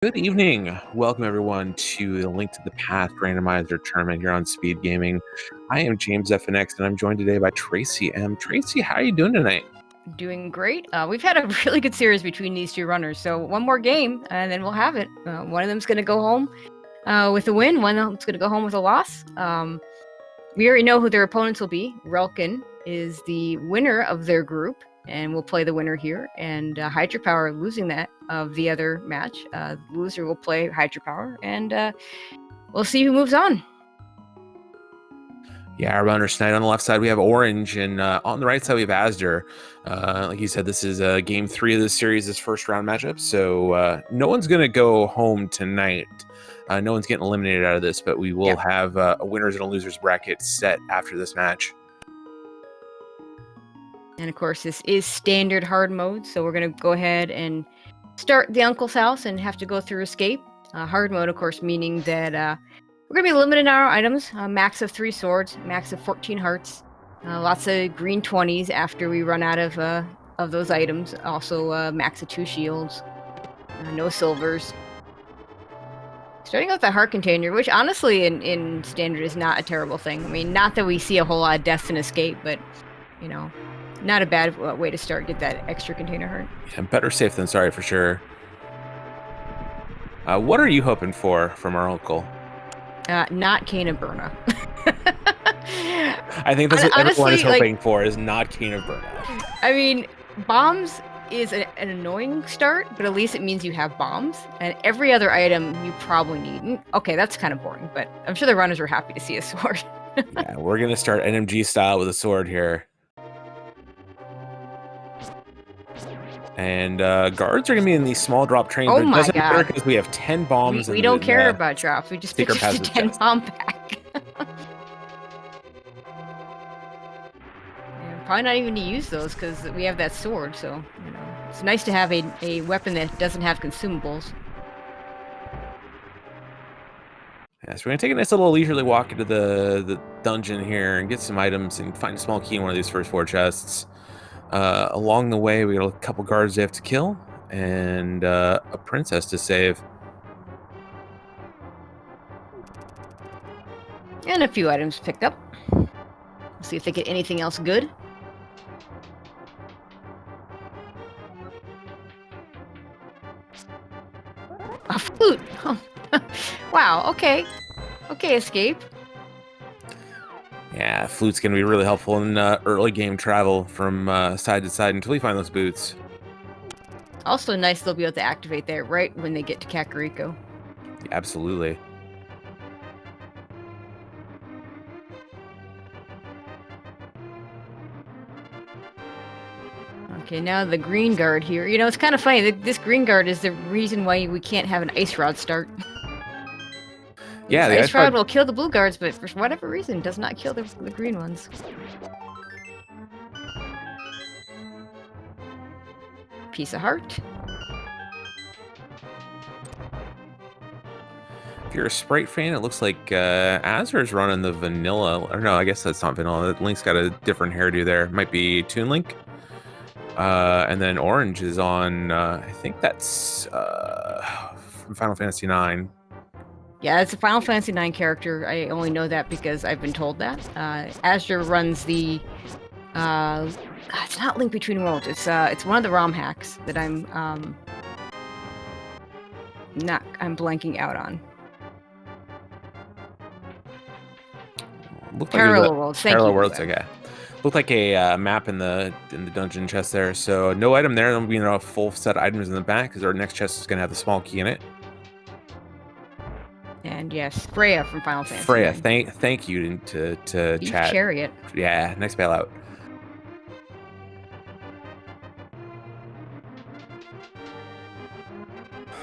Good evening. Welcome everyone to the Link to the Past Randomizer Tournament here on SpeedGaming. I am James FNX and I'm joined today by Tracy M. Tracy, how are you doing tonight? Doing great. We've had a really good series between these two runners, so one more game and then we'll have it. One of them's going to go home with a win, one of them's going to go home with a loss. We already know who their opponents will be. Relkin is the winner of their group, and we'll play the winner here. And Hydropower losing that of the other match. The loser will play Hydropower, and we'll see who moves on. Yeah, our runners tonight on the left side we have Orange, and on the right side we have azder. Like you said, this is game 3 of this series, this first round matchup. So no one's going to go home tonight. No one's getting eliminated out of this, but we will have a winners and a losers bracket set after this match. And of course, this is standard hard mode, so we're going to go ahead and start the uncle's house and have to go through escape. Hard mode, of course, meaning that we're going to be limited in our items. Max of 3 swords, max of 14 hearts, lots of green 20s after we run out of those items. Also, max of 2 shields, no silvers. Starting with the heart container, which honestly in standard is not a terrible thing. I mean, not that we see a whole lot of deaths in escape, but, you know, not a bad way to start, get that extra container heart. Yeah, better safe than sorry for sure. What are you hoping for from our uncle? Not Cane of Burna. I think that's what everyone is hoping for, is not Cane of Burna. I mean, bombs is an annoying start, but at least it means you have bombs, and every other item you probably need. Okay, that's kind of boring, but I'm sure the runners are happy to see a sword. Yeah, we're going to start NMG style with a sword here. And guards are going to be in these small drop trains. Oh my god. Because we have 10 bombs. We don't care about drops. We just pick up the 10 bomb pack. Probably not even to use those because we have that sword, so you know it's nice to have a weapon that doesn't have consumables. Yeah, so we're gonna take a nice little leisurely walk into the dungeon here and get some items and find a small key in one of these first 4 chests. Along the way, we got a couple guards they have to kill and a princess to save. And a few items picked up. Let's see if they get anything else good. A flute! Oh. Wow, okay. Okay, escape. Yeah, flute's going to be really helpful in early game travel from side to side until we find those boots. Also nice they'll be able to activate that right when they get to Kakariko. Yeah, absolutely. Okay, now the green guard here. You know, it's kind of funny. This green guard is the reason why we can't have an ice rod start. Yeah, the ice rod will kill the blue guards, but for whatever reason, does not kill the green ones. Piece of heart. If you're a Sprite fan, it looks like azder is running the vanilla. Or no, I guess that's not vanilla. Link's got a different hairdo there. It might be Toon Link. And then Orange is on, I think that's from Final Fantasy IX. Yeah, it's a Final Fantasy IX character. I only know that because I've been told that. azder runs the... it's not Link Between Worlds. It's one of the ROM hacks that I'm blanking out on. Parallel Worlds. Thank you. Parallel Worlds. Okay. Looked like a map in the dungeon chest there. So no item there. There'll be a full set of items in the back because our next chest is going to have the small key in it. And yes, Freya from Final Fantasy. Freya, thank you to chat. Chariot. Yeah, nice bailout.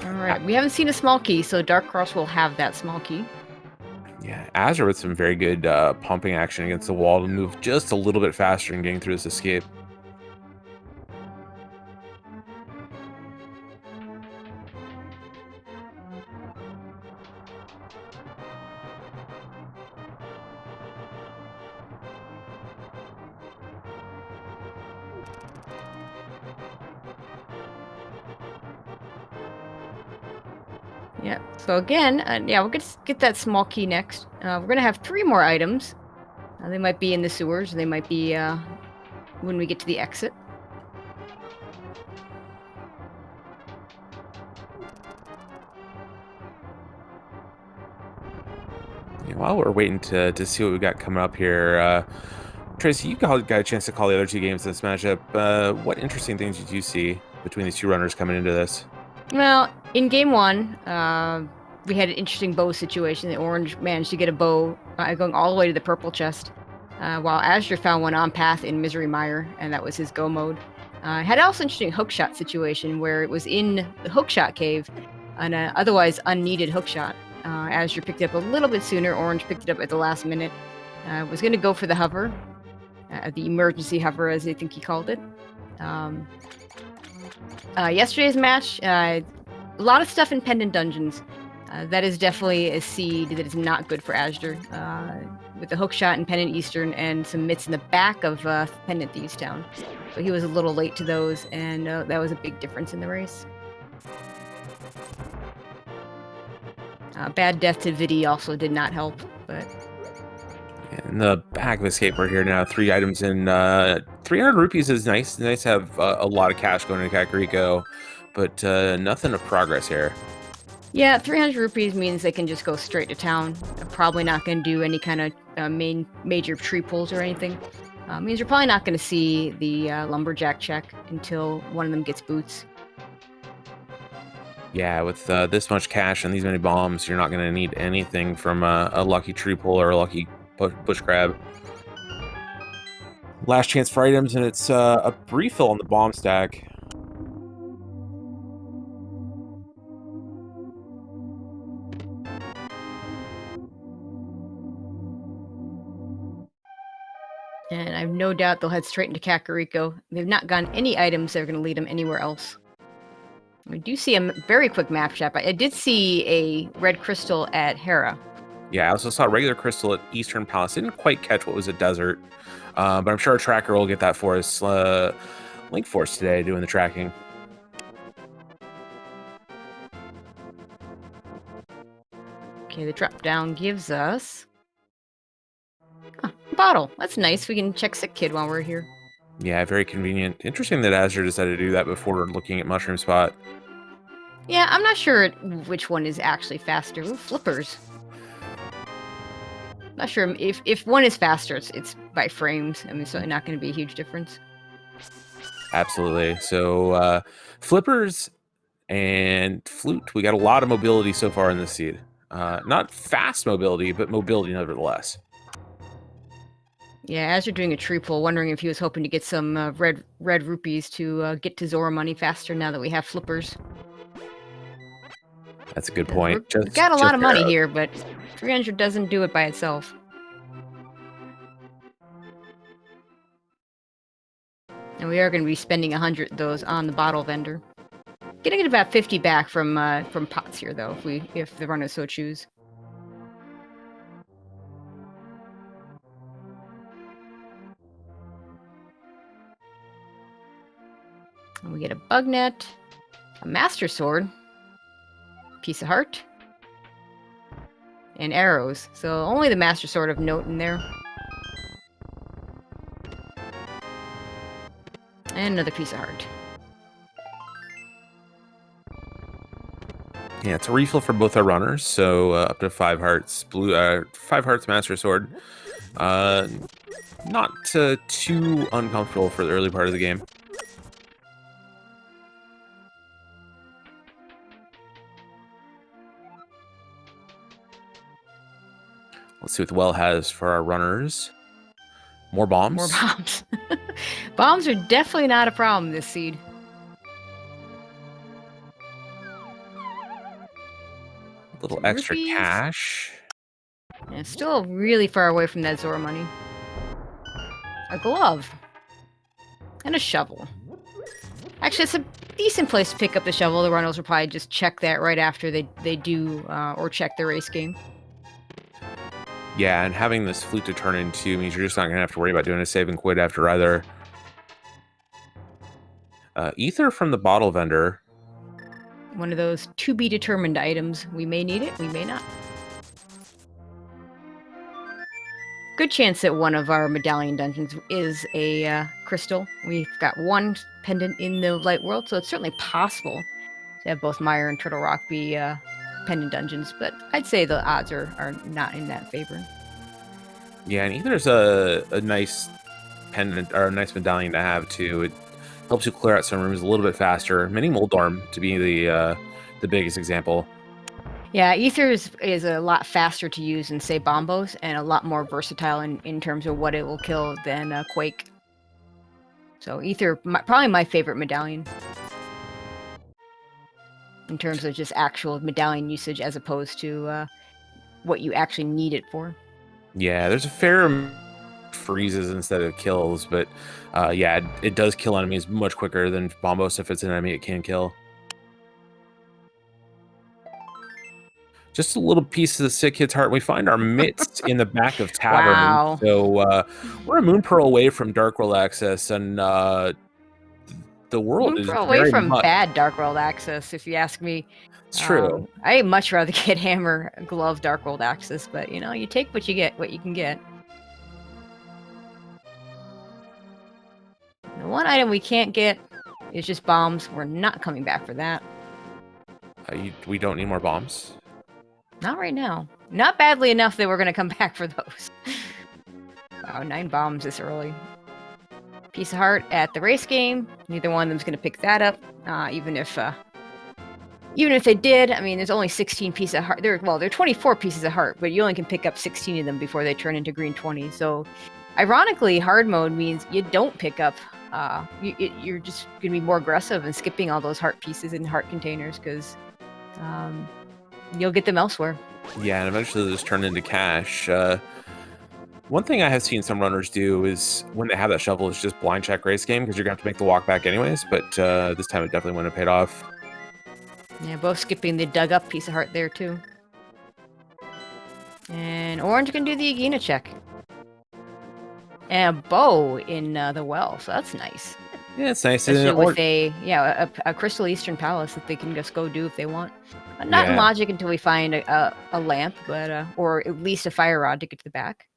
All right, we haven't seen a small key, so Dark Cross will have that small key. Yeah, azder with some very good pumping action against the wall to move just a little bit faster in getting through this escape. Yeah. So again, yeah, we'll get that small key next. We're gonna have 3 more items. They might be in the sewers. They might be when we get to the exit. Yeah, while we're waiting to see what we got coming up here, Tracy, you got a chance to call the other 2 games in this matchup. What interesting things did you see between these 2 runners coming into this? Well, in game 1, we had an interesting bow situation. The orange managed to get a bow going all the way to the purple chest, while azder found one on path in Misery Mire, and that was his go mode. Had also an interesting hookshot situation where it was in the hookshot cave, an otherwise unneeded hookshot. Azure picked it up a little bit sooner. Orange picked it up at the last minute. Was going to go for the hover, the emergency hover, as I think he called it. Yesterday's match, a lot of stuff in Pendant Dungeons. That is definitely a seed that is not good for azder. With the hookshot in Pendant Eastern and some mitts in the back of Pendant Thieves Town. So he was a little late to those, and that was a big difference in the race. Bad death to Vidi also did not help, but... In the back of Escape, we're here now. 3 items in 300 rupees is nice. Nice to have a lot of cash going to Kakariko, but nothing of progress here. Yeah, 300 rupees means they can just go straight to town. They're probably not going to do any kind of major tree pulls or anything. Means you're probably not going to see the lumberjack check until one of them gets boots. Yeah, with this much cash and these many bombs, you're not going to need anything from a lucky tree pull or a lucky bush crab. Last chance for items, and it's a refill on the bomb stack. And I have no doubt they'll head straight into Kakariko. They've not gotten any items that are going to lead them anywhere else. We do see a very quick map check. I did see a red crystal at Hera. Yeah, I also saw a regular crystal at Eastern Palace. Didn't quite catch what was a desert, but I'm sure our tracker will get that for us. Link Force today doing the tracking. Okay, the drop down gives us a bottle. That's nice. We can check Sick Kid while we're here. Yeah, very convenient. Interesting that azder decided to do that before looking at Mushroom Spot. Yeah, I'm not sure which one is actually faster. Ooh, flippers. Not sure if one is faster, it's by frames. I mean, it's certainly not going to be a huge difference. Absolutely. So flippers and flute. We got a lot of mobility so far in this seed. Not fast mobility, but mobility nevertheless. Yeah, as you're doing a tree pull, wondering if he was hoping to get some red rupees to get to Zora money faster now that we have flippers. That's a good point. We've got a lot of money here, but 300 doesn't do it by itself. And we are going to be spending 100 of those on the bottle vendor. Getting it about 50 back from pots here, though, if the runners so choose. And we get a bug net, a master sword, piece of heart, and arrows. So only the master sword of note in there. And another piece of heart. Yeah, it's a refill for both our runners, so up to 5 hearts. 5 hearts master sword. Not too uncomfortable for the early part of the game. Let's see what the well has for our runners. More bombs? More bombs. Bombs are definitely not a problem this seed. A little extra cash. Yeah, still really far away from that Zora money. A glove. And a shovel. Actually, it's a decent place to pick up the shovel. The runners will probably just check that right after they do, or check the race game. Yeah, and having this flute to turn into means you're just not going to have to worry about doing a save and quit after either. Ether from the bottle vendor. one of those to be determined items. We may need it, we may not. Good chance that one of our medallion dungeons is a crystal. We've got one pendant in the light world, so it's certainly possible to have both Mire and Turtle Rock be pendant dungeons, but I'd say the odds are not in that favor. Yeah, and Ether's a nice pendant or a nice medallion to have too. It helps you clear out some rooms a little bit faster. Mini Moldorm to be the biggest example. Yeah, Ether is a lot faster to use than, say, Bombos, and a lot more versatile in terms of what it will kill than Quake. So Ether, probably my favorite medallion. In terms of just actual medallion usage as opposed to what you actually need it for. Yeah, there's a fair freezes instead of kills, but yeah, it does kill enemies much quicker than Bombos. If it's an enemy it can kill. Just a little piece of the sick kid's heart. We find our mitts in the back of Tavern. Wow. So we're a moon pearl away from Dark World access, and the world Moon is Pearl away very from much... bad Dark World access, if you ask me. It's true. I'd much rather get Hammer Glove Dark World access, but you know, you take what you get, what you can get. The one item we can't get is just bombs. We're not coming back for that. We don't need more bombs. Not right now. Not badly enough that we're going to come back for those. Wow, 9 bombs this early. Piece of heart at the race game. Neither one of them's going to pick that up. Even if they did, I mean, there's only 16 pieces of heart. There are 24 pieces of heart, but you only can pick up 16 of them before they turn into green 20. So, ironically, hard mode means you don't pick up. You're just going to be more aggressive and skipping all those heart pieces and heart containers because you'll get them elsewhere. Yeah, and eventually they'll just turn into cash. One thing I have seen some runners do is when they have that shovel is just blind check race game because you're going to have to make the walk back anyways, but this time it definitely wouldn't have paid off. Yeah, both skipping the dug up piece of heart there too. And Orange can do the Agena check. And a bow in the well, so that's nice. Yeah, it's nice. Especially with a Crystal Eastern Palace that they can just go do if they want. Not in logic until we find a lamp, but or at least a fire rod to get to the back.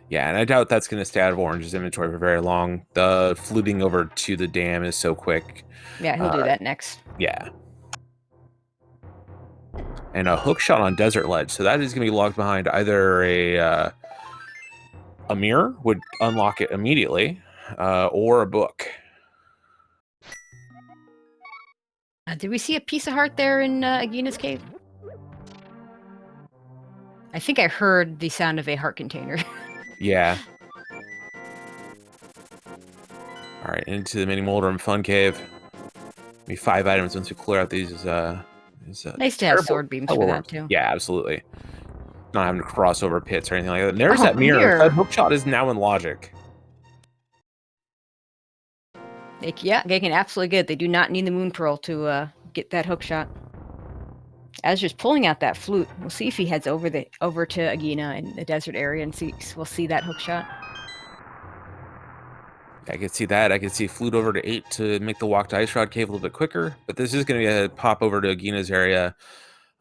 Yeah, and I doubt that's going to stay out of Orange's inventory for very long. The fluting over to the dam is so quick. Yeah, he'll do that next. Yeah. And a hook shot on Desert Ledge, so that is going to be locked behind either a mirror would unlock it immediately, or a book. Did we see a piece of heart there in Agena's cave? I think I heard the sound of a heart container. Yeah. All right, into the mini Moldorm Fun Cave. Maybe 5 items once we clear out these. Nice to have sword beams for that too. Yeah, absolutely. Not having to cross over pits or anything like that. And there's that mirror. That hookshot is now in logic. They can absolutely get it. They do not need the Moon Pearl to get that hookshot. Azder's pulling out that flute. We'll see if he heads over to Agena in the desert area and we'll see that hookshot. I could see that. I could see flute over to 8 to make the walk to Ice Rod Cave a little bit quicker. But this is going to be a pop over to Agena's area.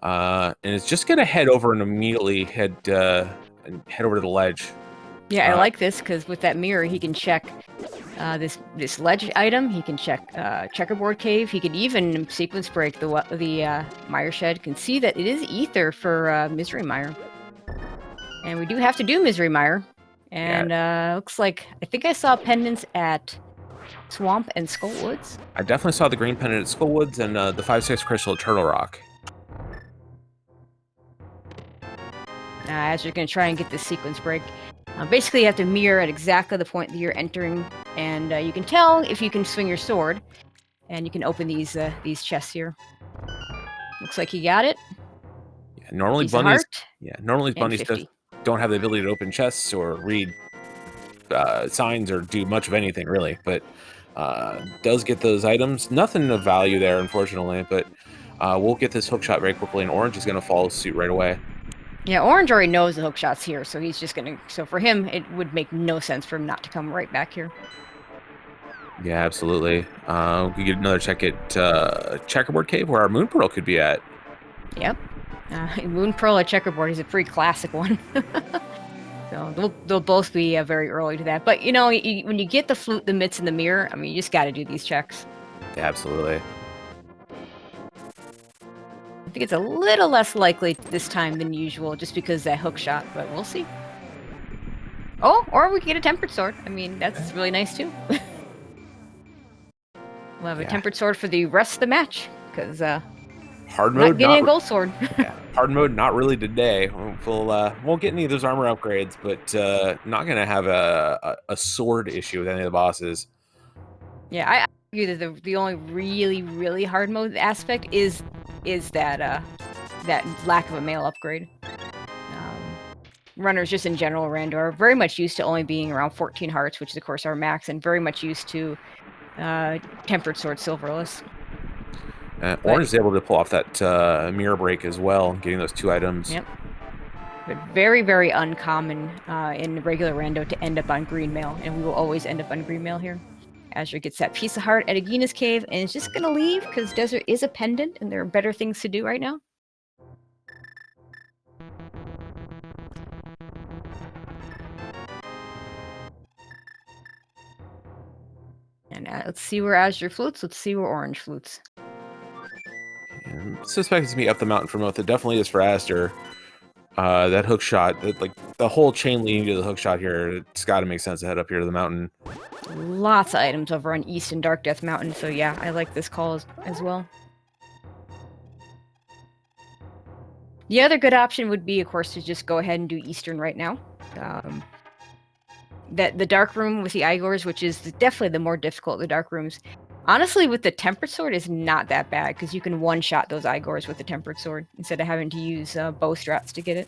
And it's just going to head over and immediately head over to the ledge. Yeah, I like this because with that mirror, he can check this ledge item. He can check checkerboard cave. He can even sequence break the mire shed. Can see that it is ether for Misery Mire, and we do have to do Misery Mire. And looks like I think I saw pendants at Swamp and Skull Woods. I definitely saw the green pendant at Skull Woods and the 5/6 crystal at Turtle Rock. As you're going to try and get this sequence break. Basically, you have to mirror at exactly the point that you're entering, and you can tell if you can swing your sword, and you can open these chests here. Looks like you got it. Yeah, normally bunnies. Yeah, normally bunnies don't have the ability to open chests or read signs or do much of anything really, but does get those items. Nothing of value there, unfortunately, but we'll get this hookshot very quickly, and Orange is going to follow suit right away. Yeah, Orange already knows the hookshot's here, so he's just gonna. So for him, it would make no sense for him not to come right back here. Yeah, absolutely. We could get another check at Checkerboard Cave, where our Moon Pearl could be at. Yep. Moon Pearl at Checkerboard is a pretty classic one. So they'll both be very early to that. But, you know, when you get the flute, the mitts, and the mirror, I mean, you just got to do these checks. Yeah, absolutely. I think it's a little less likely this time than usual, just because of that hook shot, but we'll see. Oh, or we can get a tempered sword. I mean, that's really nice, too. We'll have a tempered sword for the rest of the match, because hard mode, not getting a gold sword. Yeah, hard mode, not really today. We'll won't get any of those armor upgrades, but not gonna have a sword issue with any of the bosses. Yeah, I argue that the only really hard mode aspect is that that lack of a male upgrade. Runners just in general, Rando, are very much used to only being around 14 hearts, which is of course our max, and very much used to tempered sword silverless. Orange is able to pull off that mirror break as well, getting those 2 items. Yep. But very uncommon in regular Rando to end up on green mail, and we will always end up on green mail here. Azure gets that piece of heart at Agina's cave, and is just gonna leave because Desert is a pendant, and there are better things to do right now. And let's see where Azure flutes. Let's see where Orange flutes. Suspect it's to be up the mountain for both. It definitely is for Aster. That hook shot, like the whole chain leading to the hook shot here, it's got to make sense to head up here to the mountain. Lots of items over on East and Dark Death Mountain, so yeah, I like this call as well. The other good option would be, of course, to just go ahead and do Eastern right now. The Dark Room with the Igors, which is definitely the more difficult of the Dark Rooms. Honestly, with the Tempered Sword is not that bad, because you can one-shot those Igors with the Tempered Sword, instead of having to use bow strats to get it.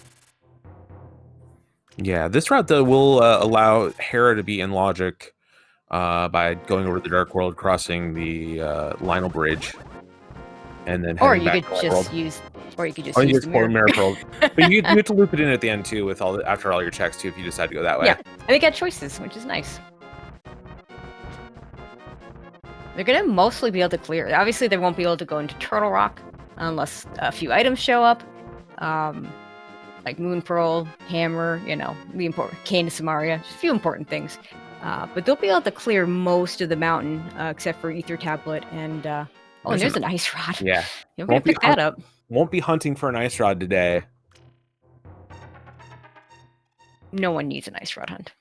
Yeah, this route, though, will allow Hera to be in logic by going over the Dark World, crossing the Lionel Bridge, and then or heading you back could to just use, or you could just use the mirror pearl. But you have to loop it in at the end too, with after all your checks too, if you decide to go that way. Yeah, and they got choices, which is nice. They're gonna mostly be able to clear. Obviously, they won't be able to go into Turtle Rock unless a few items show up, like Moon Pearl, Hammer. You know, the important Cane to Samaria, just a few important things. But they'll be able to clear most of the mountain, except for Ether Tablet and and there's an ice rod. Yeah, you're gonna pick that up. Won't be hunting for an ice rod today. No one needs an ice rod hunt.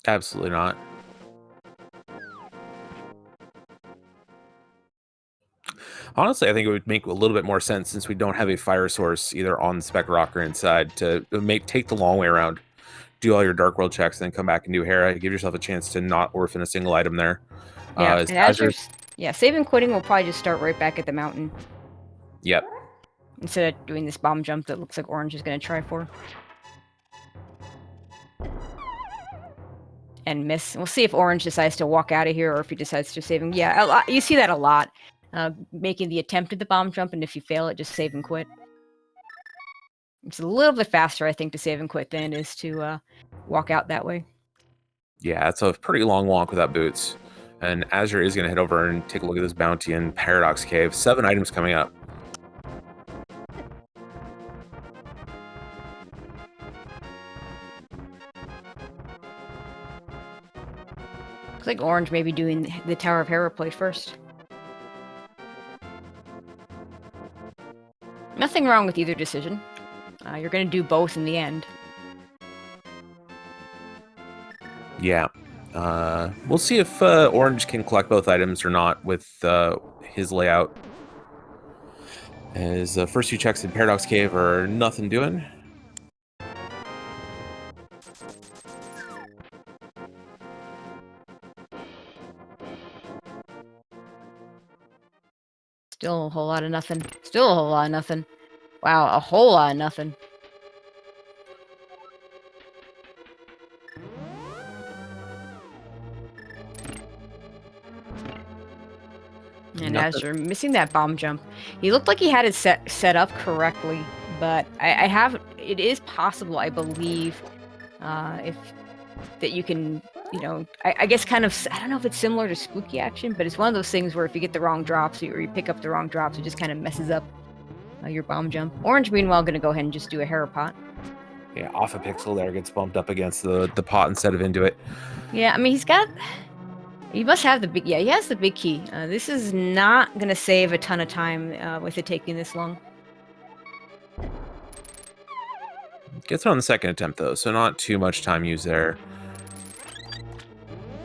Absolutely not. Honestly, I think it would make a little bit more sense, since we don't have a fire source either on the Spec Rock or inside, to take the long way around, do all your Dark World checks, and then come back and do Hera. Give yourself a chance to not orphan a single item there. Yeah, and save and quitting will probably just start right back at the mountain. Yep. Instead of doing this bomb jump that looks like Orange is going to try for. And miss. We'll see if Orange decides to walk out of here, or if he decides to save him. Yeah, you see that a lot. Making the attempt at the bomb jump, and if you fail it, just save and quit. It's a little bit faster, I think, to save and quit than it is to walk out that way. Yeah, it's a pretty long walk without boots. And Azure is going to head over and take a look at this bounty in Paradox Cave. 7 items coming up. Looks like Orange may be doing the Tower of Hera play first. Nothing wrong with either decision. You're going to do both in the end. Yeah. We'll see if Orange can collect both items or not with his layout. His first 2 checks in Paradox Cave are nothing doing. Still a whole lot of nothing. Still a whole lot of nothing. Wow, a whole lot of nothing. And Azure missing that bomb jump. He looked like he had it set up correctly, but it is possible, I believe, that you can you know, I guess kind of, I don't know if it's similar to spooky action, but it's one of those things where if you get the wrong drops or you pick up the wrong drops, it just kind of messes up your bomb jump. Orange, meanwhile, going to go ahead and just do a Hera pot. Yeah, off a pixel there, gets bumped up against the pot instead of into it. Yeah, I mean, he must have the big, yeah, he has the big key. This is not going to save a ton of time with it taking this long. Gets it on the second attempt, though, so not too much time used there.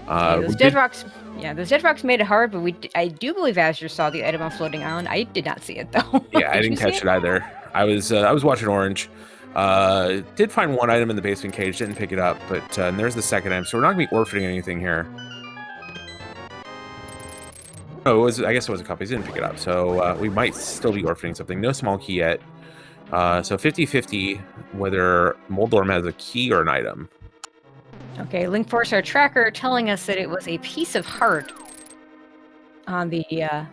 Those dead rocks, those dead rocks made it hard, but I do believe azder saw the item on floating island. I did not see it, though. Yeah, I didn't catch it either. I was watching Orange. Did find one item in the basement cage, didn't pick it up, but and there's the second item, so we're not going to be orphaning anything here. Oh, I guess it was a copy. He didn't pick it up, so we might still be orphaning something. No small key yet. So 50-50 whether Moldorm has a key or an item. Okay, Link Force, our tracker, telling us that it was a piece of heart on the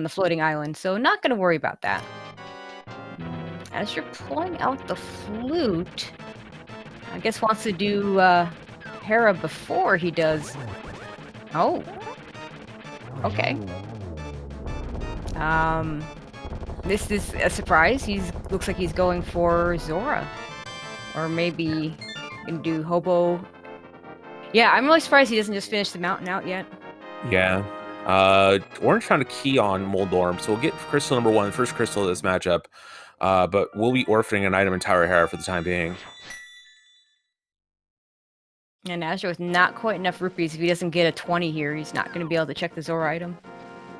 floating island, so not going to worry about that. As you're pulling out the flute, I guess wants to do Hera before he does. Oh. Okay. This is a surprise. Looks like he's going for Zora, or maybe can do Hobo. Yeah, I'm really surprised he doesn't just finish the mountain out yet. Yeah. Orange found a key on Moldorm, so we'll get crystal number 1, first crystal of this matchup. But we'll be orphaning an item in Tower Hera for the time being. And azder with not quite enough rupees. If he doesn't get a 20 here, he's not going to be able to check the Zora item.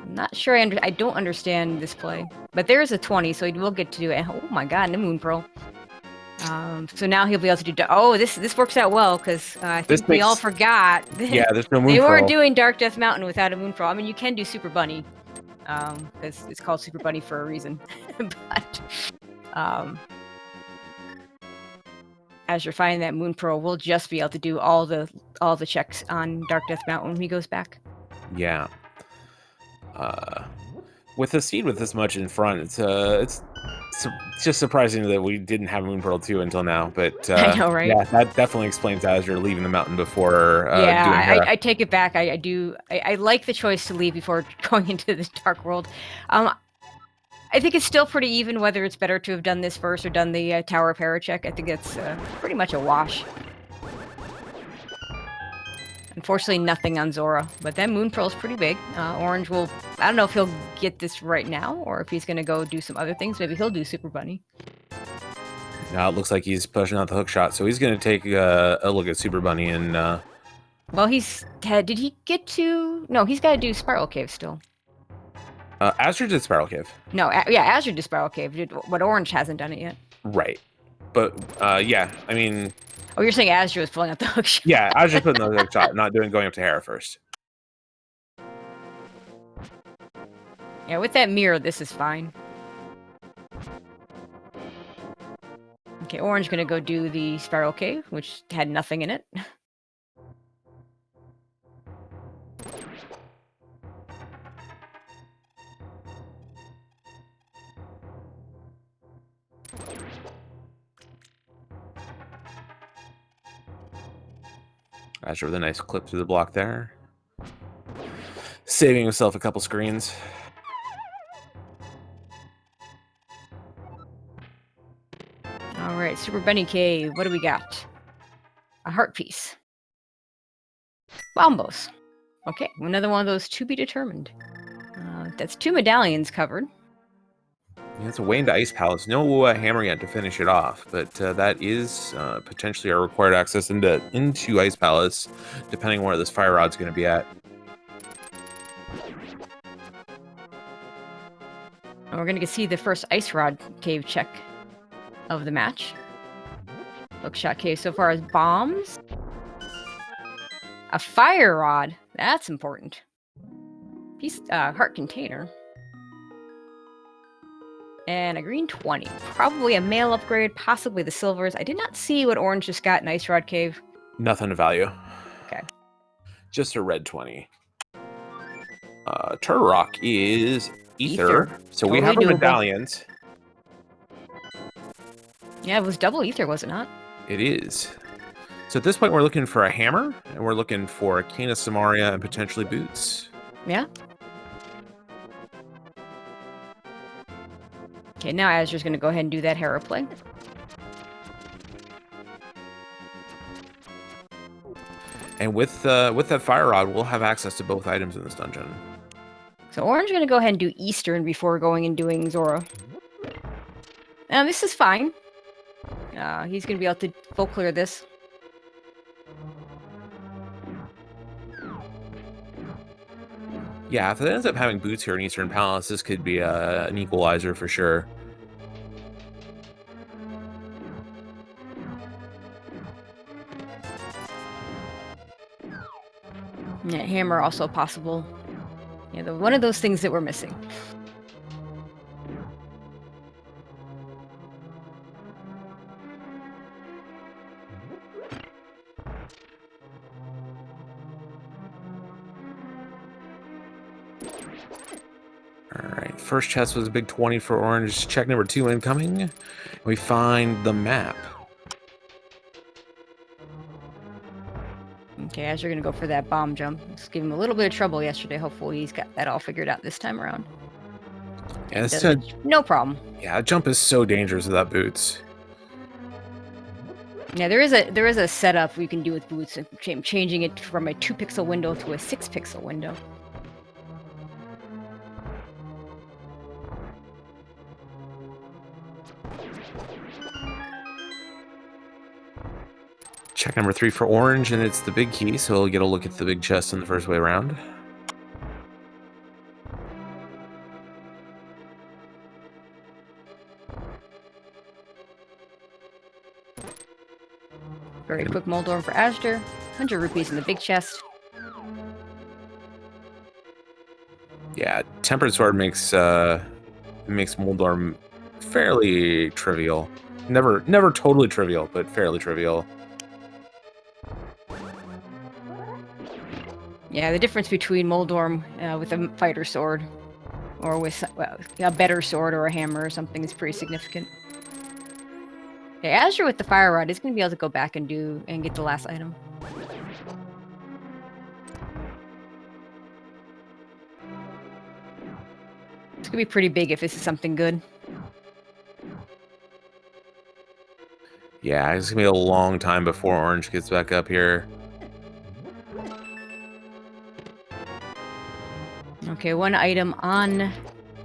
I'm not sure I don't understand this play. But there is a 20, so he will get to do it. Oh my god, and a Moon Pearl. So now he'll be able to do... Oh, this works out well, because I think we all forgot. Yeah, there's no Moon They Pearl. weren't doing Dark Death Mountain without a Moon Pearl. I mean, you can do Super Bunny, because it's called Super Bunny for a reason. But as you're finding that Moon Pearl, we'll just be able to do all the checks on Dark Death Mountain when he goes back. Yeah. With a seed with this much in front, it's just surprising that we didn't have Moon Pearl 2 until now. But I know, right? Yeah, that definitely explains azder leaving the mountain before. I take it back. I do. I like the choice to leave before going into the Dark World. I think it's still pretty even whether it's better to have done this first or done the Tower of Hera check. I think it's pretty much a wash. Unfortunately, nothing on Zora, but that Moon Pearl is pretty big. Orange will... I don't know if he'll get this right now, or if he's going to go do some other things. Maybe he'll do Super Bunny. Now it looks like he's pushing out the hook shot, so he's going to take a look at Super Bunny and... Well, did he get to... No, he's got to do Spiral Cave still. azder did Spiral Cave. No, azder did Spiral Cave, but Orange hasn't done it yet. Right. But, yeah, I mean... Oh, you're saying azder was pulling out the hook shot. Yeah, azder putting the hook shot, not going up to Hera first. Yeah, with that mirror, this is fine. Okay, Orange gonna go do the Spiral Cave, which had nothing in it. azder with a nice clip through the block there. Saving himself a couple screens. Alright, Super Bunny Cave. What do we got? A heart piece. Bombos. Okay, another one of those to be determined. That's 2 medallions covered. Yeah, it's a way into Ice Palace. No hammer yet to finish it off, but that is potentially our required access into Ice Palace, depending on where this Fire Rod's going to be at. And we're going to see the first Ice Rod Cave check of the match. Hookshot Cave so far as bombs. A Fire Rod. That's important. Heart Container. And a green 20. Probably a male upgrade, possibly the silvers. I did not see what Orange just got in Ice Rod Cave. Nothing of value. Okay. Just a red 20. Turtle Rock is Ether. So totally we have our doable. medallions. Yeah, it was double Ether, was it not? It is. So at this point, we're looking for a hammer, and we're looking for a cane of Samaria and potentially boots. Yeah. Okay, now Azur's going to go ahead and do that hero play. And with that fire rod, we'll have access to both items in this dungeon. So Orange is going to go ahead and do Eastern before going and doing Zora. This is fine. He's going to be able to full clear this. Yeah, if it ends up having boots here in Eastern Palace, this could be an equalizer for sure. Yeah, hammer also possible. Yeah, one of those things that we're missing. Alright, first chest was a big 20 for Orange. Check number 2 incoming. We find the map. Okay, Azure gonna go for that bomb jump. Just give him a little bit of trouble yesterday. Hopefully he's got that all figured out this time around. Yeah, this no problem. Yeah, a jump is so dangerous without boots. Yeah, there is a setup we can do with boots, changing it from a 2-pixel window to a 6-pixel window. Check number 3 for Orange, and it's the big key, so we'll get a look at the big chest in the first way around. Very quick Moldorm for Azder. 100 rupees in the big chest. Yeah, Tempered Sword makes Moldorm fairly trivial. Never totally trivial, but fairly trivial. Yeah, the difference between Moldorm with a fighter sword or with a better sword or a hammer or something is pretty significant. Okay, Azure with the fire rod is going to be able to go back and get the last item. It's going to be pretty big if this is something good. Yeah, it's going to be a long time before Orange gets back up here. Okay, one item on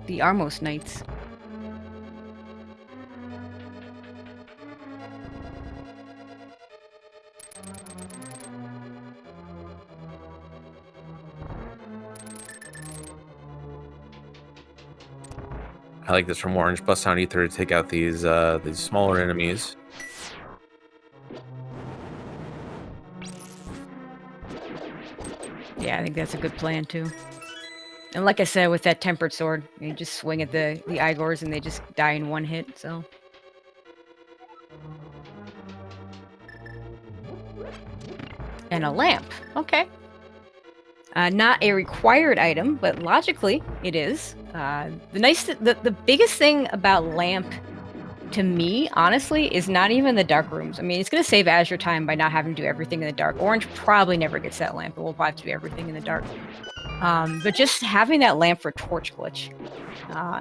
the Armos Knights. I like this from Orange. Bust down Ether to take out these smaller enemies. Yeah, I think that's a good plan too. And like I said, with that Tempered Sword, you just swing at the Igors and they just die in one hit, so. And a lamp. Okay. Not a required item, but logically it is. The biggest thing about lamp to me, honestly, is not even the dark rooms. I mean, it's going to save Azure time by not having to do everything in the dark. Orange probably never gets that lamp, but we'll probably have to do everything in the dark. But just having that lamp for torch glitch,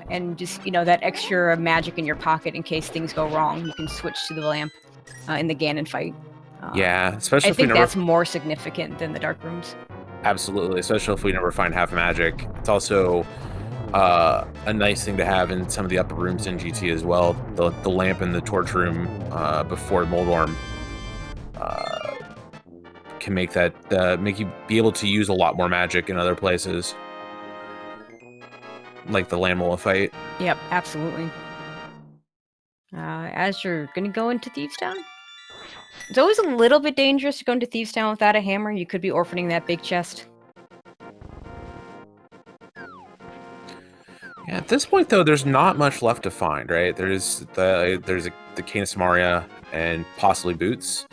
and just, that extra magic in your pocket in case things go wrong, you can switch to the lamp in the Ganon fight. Yeah, especially I think that's more significant than the dark rooms. Absolutely, especially if we never find half magic. It's also a nice thing to have in some of the upper rooms in GT as well. The lamp in the torch room before Moldorm can make that make you be able to use a lot more magic in other places, like the Lammola fight. Yep, absolutely. As you're gonna go into Thieves Town, it's always a little bit dangerous to go into Thieves Town without a hammer. You could be orphaning that big chest. Yeah, at this point though, there's not much left to find, right? There's the Cane of Samaria and possibly boots.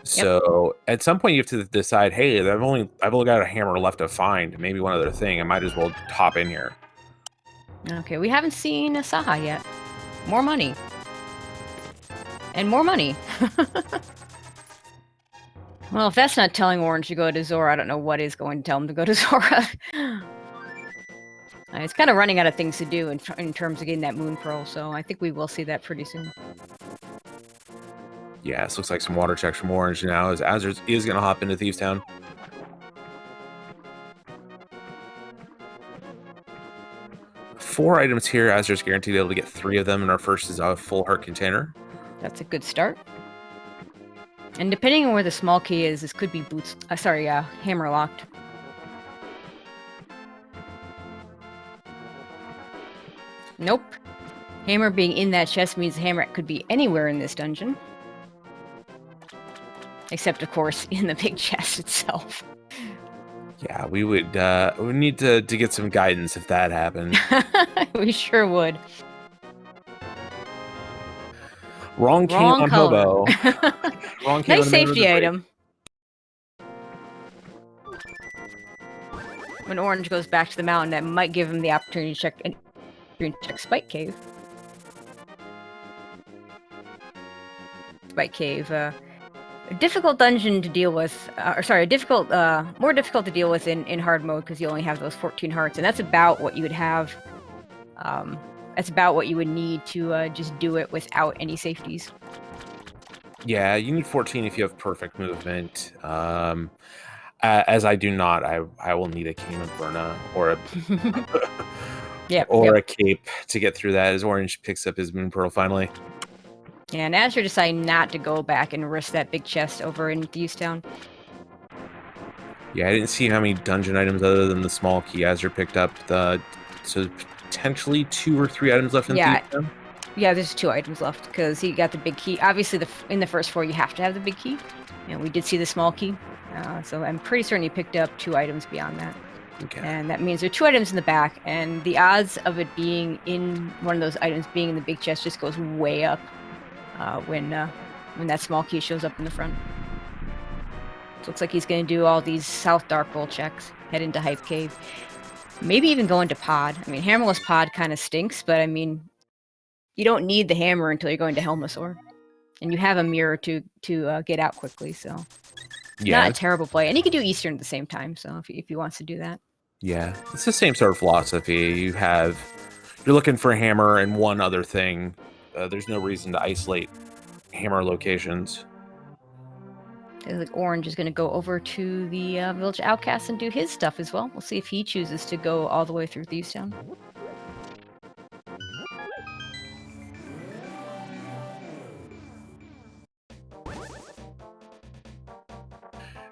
So at some point you have to decide, hey, I've only got a hammer left to find. Maybe one other thing. I might as well hop in here. Okay, we haven't seen a Saha yet. More money. And more money. Well, if that's not telling Orange to go to Zora, I don't know what is going to tell him to go to Zora. It's kind of running out of things to do in terms of getting that Moon Pearl, so I think we will see that pretty soon. Yeah, this looks like some water checks from Orange now, as azder is going to hop into Thieves Town. Four items here. Azder's guaranteed to be able to get 3 of them, and our first is a full heart container. That's a good start. And depending on where the small key is, this could be boots. Hammer locked. Nope. Hammer being in that chest means the hammer could be anywhere in this dungeon. Except, of course, in the big chest itself. Yeah, we would need to get some guidance if that happened. We sure would. Wrong cane on Hobo. Wrong cane nice on safety item. When Orange goes back to the mountain, that might give him the opportunity to check Spike Cave. Spike Cave, a difficult dungeon to deal with, more difficult to deal with in hard mode because you only have those 14 hearts, and that's about what you would have. That's about what you would need to just do it without any safeties. Yeah, you need 14 if you have perfect movement. As I do not, I will need a cane of Burna or a a cape to get through that. As Orange picks up his Moon Pearl finally. Yeah, and Azure decided not to go back and risk that big chest over in Thieves Town. Yeah, I didn't see how many dungeon items other than the small key Azure picked up. So potentially 2 or 3 items left in Thieves Town? Yeah, there's 2 items left because he got the big key. Obviously, in the first 4, you have to have the big key. And we did see the small key. So I'm pretty certain he picked up 2 items beyond that. Okay. And that means there are 2 items in the back, and the odds of it being in one of those items being in the big chest just goes way up when that small key shows up in the front. So looks like he's going to do all these South Dark Roll checks, head into Hype Cave, maybe even go into Pod. I mean, Hammerless Pod kind of stinks, but I mean, you don't need the hammer until you're going to Helmasaur, and you have a mirror to get out quickly, so. Yeah. Not a terrible play. And he can do Eastern at the same time, so if he wants to do that. Yeah, it's the same sort of philosophy. You're looking for a hammer and one other thing. There's no reason to isolate hammer locations. Like Orange is going to go over to the Village Outcast and do his stuff as well. We'll see if he chooses to go all the way through Thieves Town.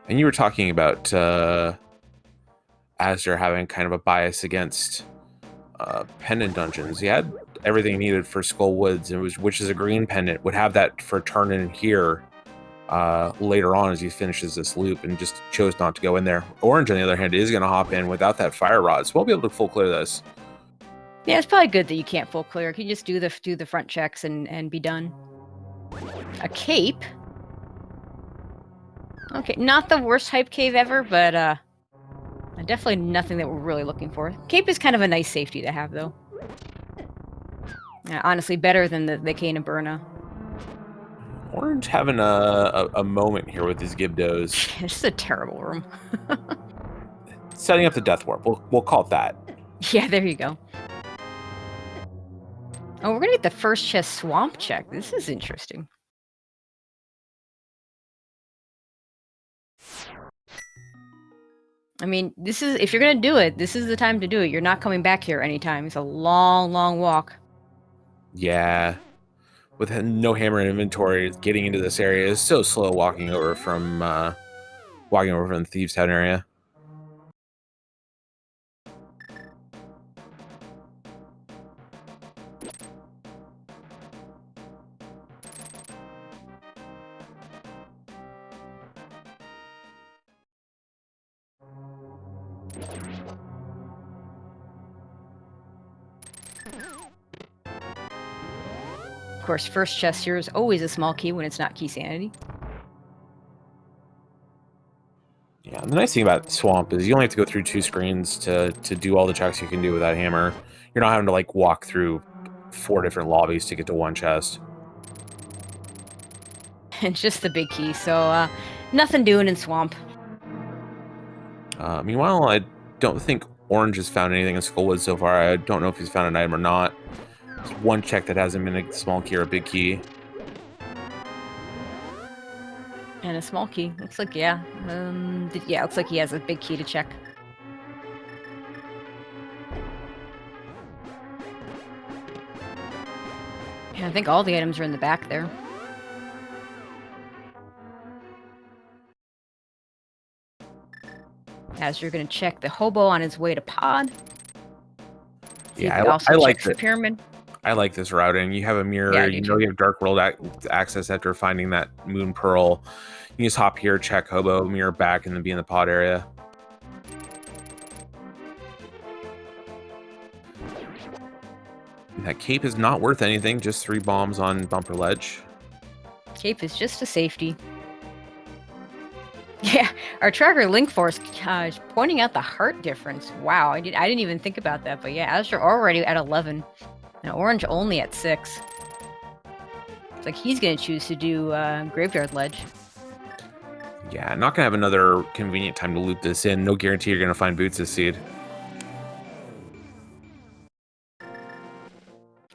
And you were talking about azder having kind of a bias against pendant dungeons. He had everything needed for Skull Woods, which is a green pendant, would have that for turn in here later on as he finishes this loop, and just chose not to go in there. Orange, on the other hand, is going to hop in without that fire rod, so we'll be able to full clear this. Yeah, it's probably good that you can't full clear. You can just do the front checks and be done. A cape. Okay, not the worst hype cave ever, but definitely nothing that we're really looking for. Cape is kind of a nice safety to have, though. Honestly, better than the Cane of Burna. Orange having a moment here with his Gibdos. This is a terrible room. Setting up the Death Warp. We'll call it that. Yeah, there you go. Oh, we're gonna get the first chest swamp check. This is interesting. I mean, if you're gonna do it, this is the time to do it. You're not coming back here anytime. It's a long, long walk. Yeah. With no hammer in inventory, getting into this area is so slow walking over from the Thieves Town area. Of course, first chest here is always a small key when it's not key sanity. Yeah, the nice thing about Swamp is you only have to go through 2 screens to do all the checks you can do with that hammer. You're not having to like walk through 4 different lobbies to get to one chest. And just the big key. So Nothing doing in swamp. Meanwhile, I don't think Orange has found anything in Skullwood so far. I don't know if he's found an item or not. There's one check that hasn't been a small key or a big key. And a small key. Looks like, yeah. Yeah, looks like he has a big key to check. Yeah, I think all the items are in the back there. As you're going to check the hobo on his way to pod. Yeah, also I like checks the pyramid. I like this routing. You have a mirror. Yeah, you know you have Dark World access after finding that Moon Pearl. You just hop here, check hobo, mirror back, and then be in the pod area. That cape is not worth anything. Just 3 bombs on bumper ledge. Cape is just a safety. Yeah, our tracker Link Force is pointing out the heart difference. Wow, I didn't even think about that. But yeah, azder already at 11. And Orange only at 6. It's like he's going to choose to do Graveyard Ledge. Yeah, not going to have another convenient time to loop this in. No guarantee you're going to find Boots' seed.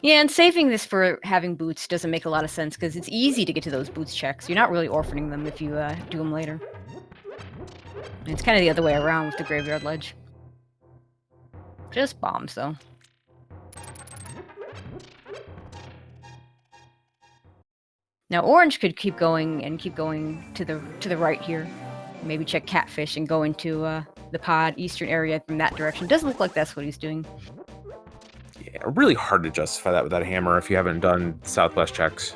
Yeah, and saving this for having Boots doesn't make a lot of sense because it's easy to get to those Boots checks. You're not really orphaning them if you do them later. And it's kind of the other way around with the Graveyard Ledge. Just bombs, though. Now Orange could keep going to the right here. Maybe check Catfish and go into the pod eastern area from that direction. Doesn't look like that's what he's doing. Yeah, really hard to justify that without a hammer if you haven't done southwest checks.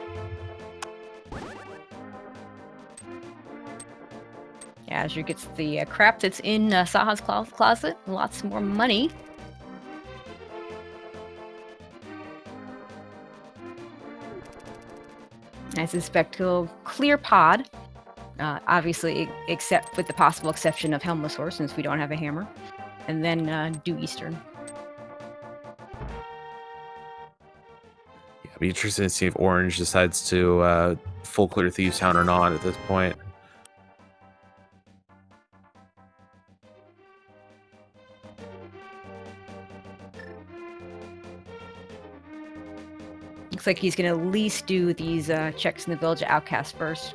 Azure gets the crap that's in Saha's closet. Lots more money. I suspect he'll clear pod. Obviously, except with the possible exception of Helmless Horse, since we don't have a hammer. And then do Eastern. Yeah, be interested to see if Orange decides to full clear Thieves Town or not at this point. Looks like he's going to at least do these checks in the Village of Outcast first.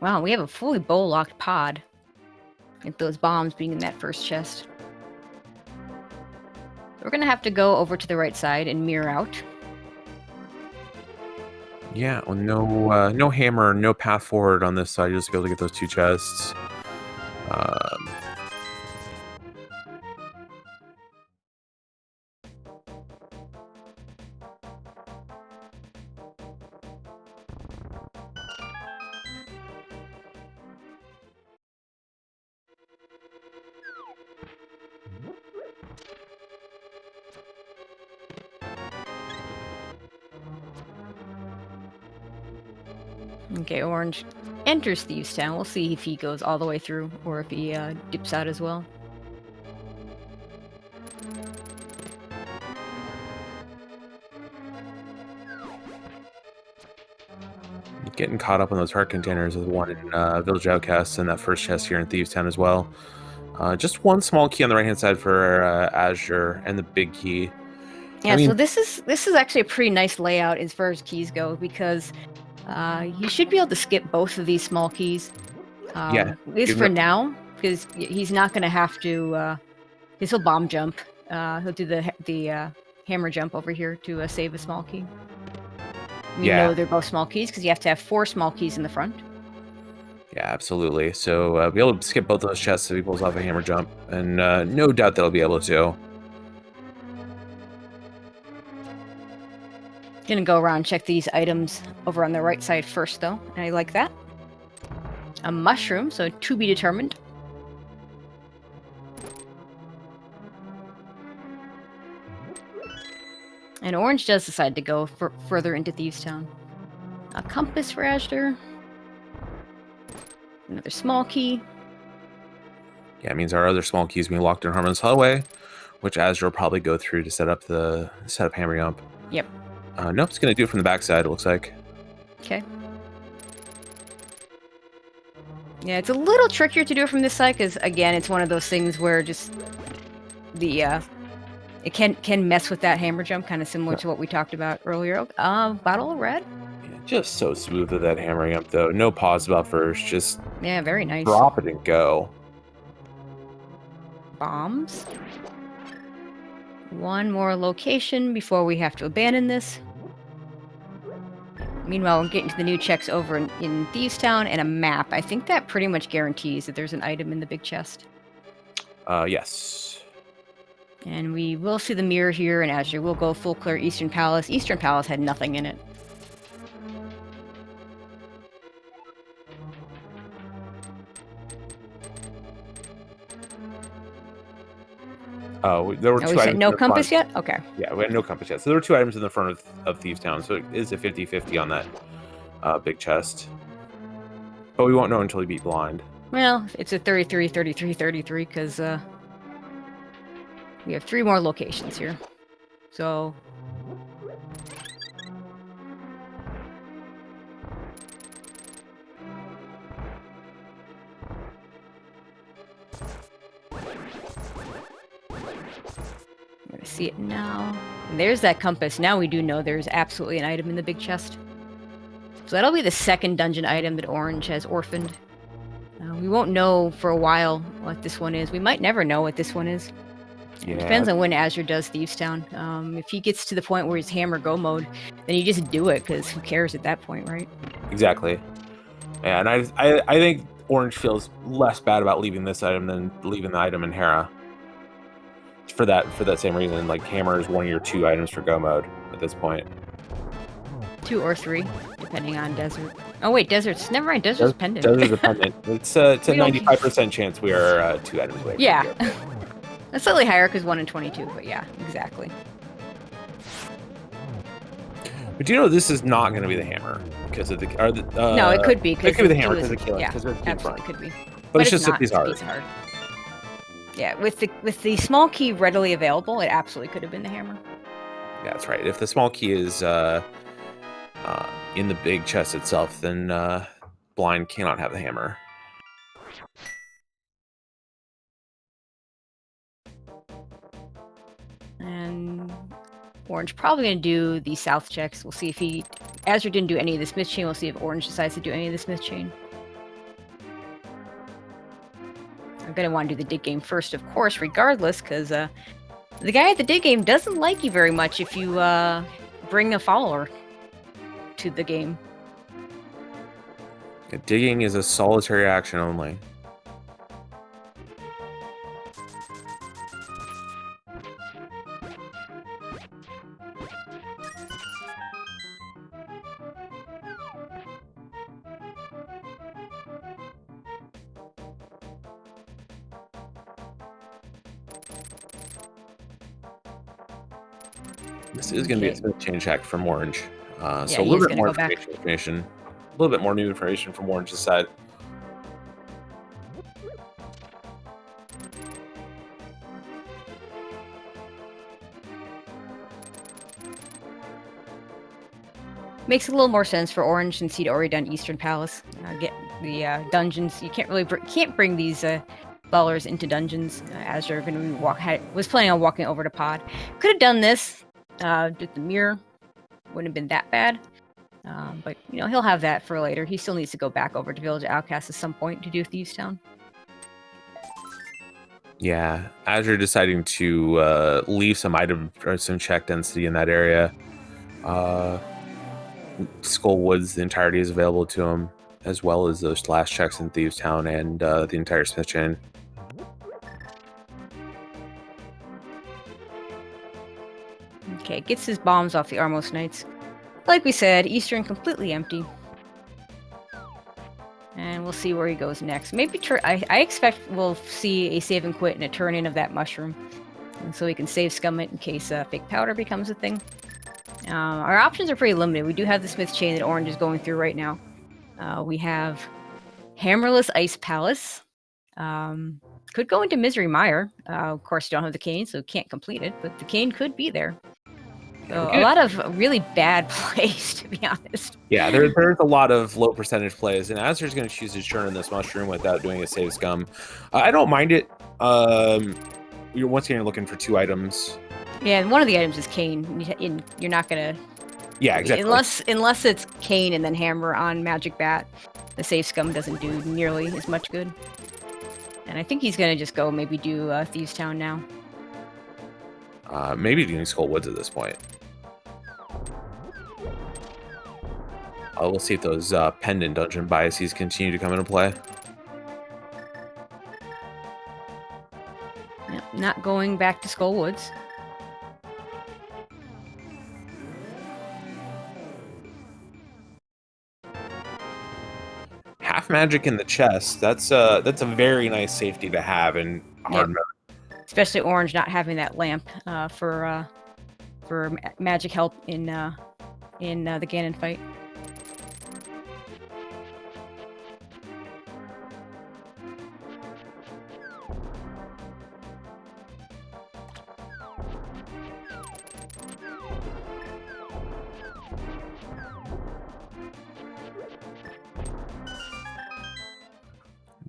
Wow, we have a fully bow-locked pod. With those bombs being in that first chest. We're going to have to go over to the right side and mirror out. Yeah, well, no hammer, no path forward on this side. You'll just be able to get those 2 chests. Okay, Orange enters Thieves Town. We'll see if he goes all the way through or if he dips out as well. Getting caught up on those heart containers is one in Village Outcasts and that first chest here in Thieves Town as well. Just one small key on the right-hand side for Azure and the big key. Yeah, so this is actually a pretty nice layout as far as keys go because you should be able to skip both of these small keys. Yeah, at least for now, because he's not going to have to. He'll bomb jump. He'll do the hammer jump over here to save a small key. You know they're both small keys because you have to have 4 small keys in the front. Yeah, absolutely. So be able to skip both those chests if he pulls off a hammer jump, and no doubt that he'll be able to. Gonna go around and check these items over on the right side first, though, and I like that. A mushroom, so to be determined. And Orange does decide to go further into Thieves Town. A compass for Azure. Another small key. Yeah, it means our other small key is being locked in Harmon's hallway, which azder will probably go through to set up hammer jump. Yep. Nope, it's gonna do it from the backside. It looks like. Okay. Yeah, it's a little trickier to do it from this side because, again, it's one of those things where just the it can mess with that hammer jump, kind of similar to what we talked about earlier. Bottle of red. Yeah, just so smooth with that hammer jump, though. No pause buffers, just Yeah, very nice. drop it and go. Bombs. One more location before we have to abandon this. Meanwhile, we're getting to the new checks over in Thieves Town and a map. I think that pretty much guarantees that there's an item in the big chest. Yes. And we will see the mirror here, and azder will go full clear Eastern Palace. Eastern Palace had nothing in it. Oh, there were two items. No compass yet? Okay. Yeah, we had no compass yet. So there were two items in the front of Thieves Town. So it is a 50-50 on that big chest. But we won't know until we beat blind. Well, it's a 33, 33, 33 because we have 3 more locations here. So we're gonna see it now. And there's that compass. Now we do know there's absolutely an item in the big chest. So that'll be the second dungeon item that Orange has orphaned. We won't know for a while what this one is. We might never know what this one is. Yeah. It depends on when azder does Thieves Town. If he gets to the point where he's hammer go mode, then you just do it, because who cares at that point, right? Exactly. Yeah, and I think Orange feels less bad about leaving this item than leaving the item in Hera. For that same reason, like hammer is 1 of your 2 items for go mode at this point. 2 or 3, depending on desert. Oh wait, desert's never mind. Desert's pendant. Desert's a pendant. It's a 95% chance we are 2 items away. Yeah, that's slightly higher because 1 in 22. But yeah, exactly. But do you know this is not going to be the hammer because of the? No, it could be. It could be the hammer because of killing. Yeah, because absolutely could be. But it's just not. a piece hard. Yeah, with the small key readily available, it absolutely could have been the hammer. Yeah, that's right. If the small key is in the big chest itself, then blind cannot have the hammer. And Orange probably going to do the south checks. We'll see if azder didn't do any of the smith chain. We'll see if Orange decides to do any of the smith chain. I'm going to want to do the dig game first, of course, regardless, because the guy at the dig game doesn't like you very much if you bring a follower to the game. Yeah, digging is a solitary action only. This is going to be a smith chain check from Orange. So a little bit more information. A little bit more new information from Orange's side. Makes a little more sense for Orange since he'd already done Eastern Palace. Get the dungeons. You can't bring these ballers into dungeons. azder was planning on walking over to Pod. Could have done this. Did the mirror. Wouldn't have been that bad. But, he'll have that for later. He still needs to go back over to Village of Outcasts at some point to do Thieves Town. Yeah, azder deciding to leave some item or some check density in that area. Skullwoods, the entirety is available to him, as well as those last checks in Thieves Town and the entire smith chain. Okay, gets his bombs off the Armos Knights. Like we said, Eastern completely empty. And we'll see where he goes next. Maybe I expect we'll see a save and quit and a turn in of that mushroom. And so we can save Scummit in case fake powder becomes a thing. Our options are pretty limited. We do have the smith chain that Orange is going through right now. We have Hammerless Ice Palace. Could go into Misery Mire. Of course, you don't have the cane, so can't complete it, but the cane could be there. So a lot of really bad plays, to be honest. Yeah, there's a lot of low percentage plays, and Azder's going to choose to churn in this mushroom without doing a save scum. I don't mind it. You're once again looking for 2 items. Yeah, and one of the items is cane. You're not gonna. Yeah, exactly. Unless it's cane and then hammer on Magic Bat, the save scum doesn't do nearly as much good. And I think he's gonna just go maybe do Thieves Town now. Maybe doing Skull Woods at this point. We'll see if those pendant dungeon biases continue to come into play. Yep, not going back to Skull Woods. Half magic in the chest. That's a very nice safety to have in hard mode. Especially Orange not having that lamp for magic help in the Ganon fight.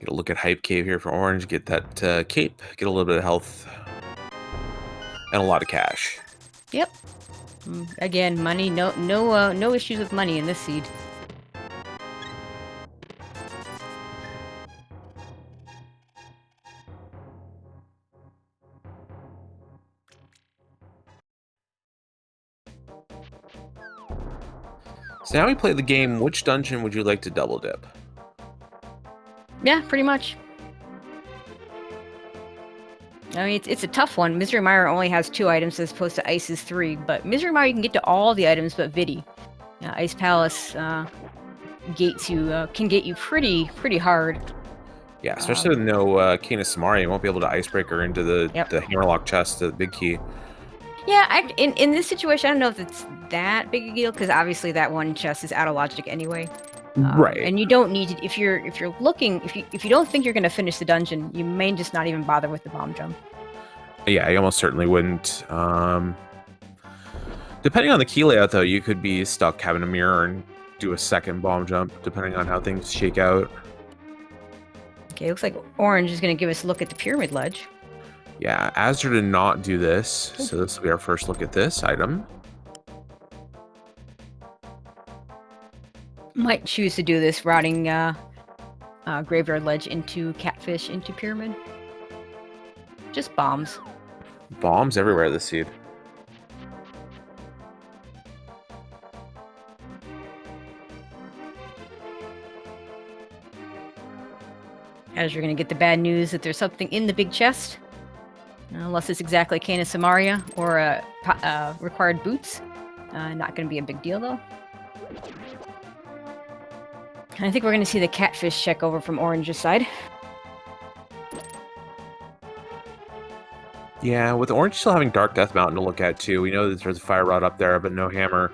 Get a look at Hype Cave here for Orange. Get that cape. Get a little bit of health. And a lot of cash. Yep. Again, money. No issues with money in this seed. So now we play the game. Which dungeon would you like to double dip? Yeah, pretty much. I mean, it's a tough one. Misery Mire only has 2 items as opposed to Ice's 3, but Misery Mire you can get to all the items but Vidi. Ice Palace gates you can get you pretty hard. Yeah, especially with no Cane of Samari, you won't be able to icebreaker into the Hammerlock chest, the big key. Yeah, in this situation, I don't know if it's that big a deal because obviously that one chest is out of logic anyway. Right. And you don't need to, if you're looking, if you don't think you're going to finish the dungeon, you may just not even bother with the bomb jump. Yeah, you almost certainly wouldn't. Depending on the key layout, though, you could be stuck having a mirror and do a second bomb jump, depending on how things shake out. Okay, looks like Orange is going to give us a look at the pyramid ledge. Yeah, Azder did not do this, so this will be our first look at this item. Might choose to do this, routing graveyard ledge into catfish into pyramid. Just bombs. Bombs everywhere this seed. As you're going to get the bad news that there's something in the big chest. Unless it's exactly Cane of Samaria or required boots. Not going to be a big deal, though. I think we're going to see the catfish check over from Orange's side. Yeah, with Orange still having Dark Death Mountain to look at, too. We know that there's a fire rod up there, but no hammer.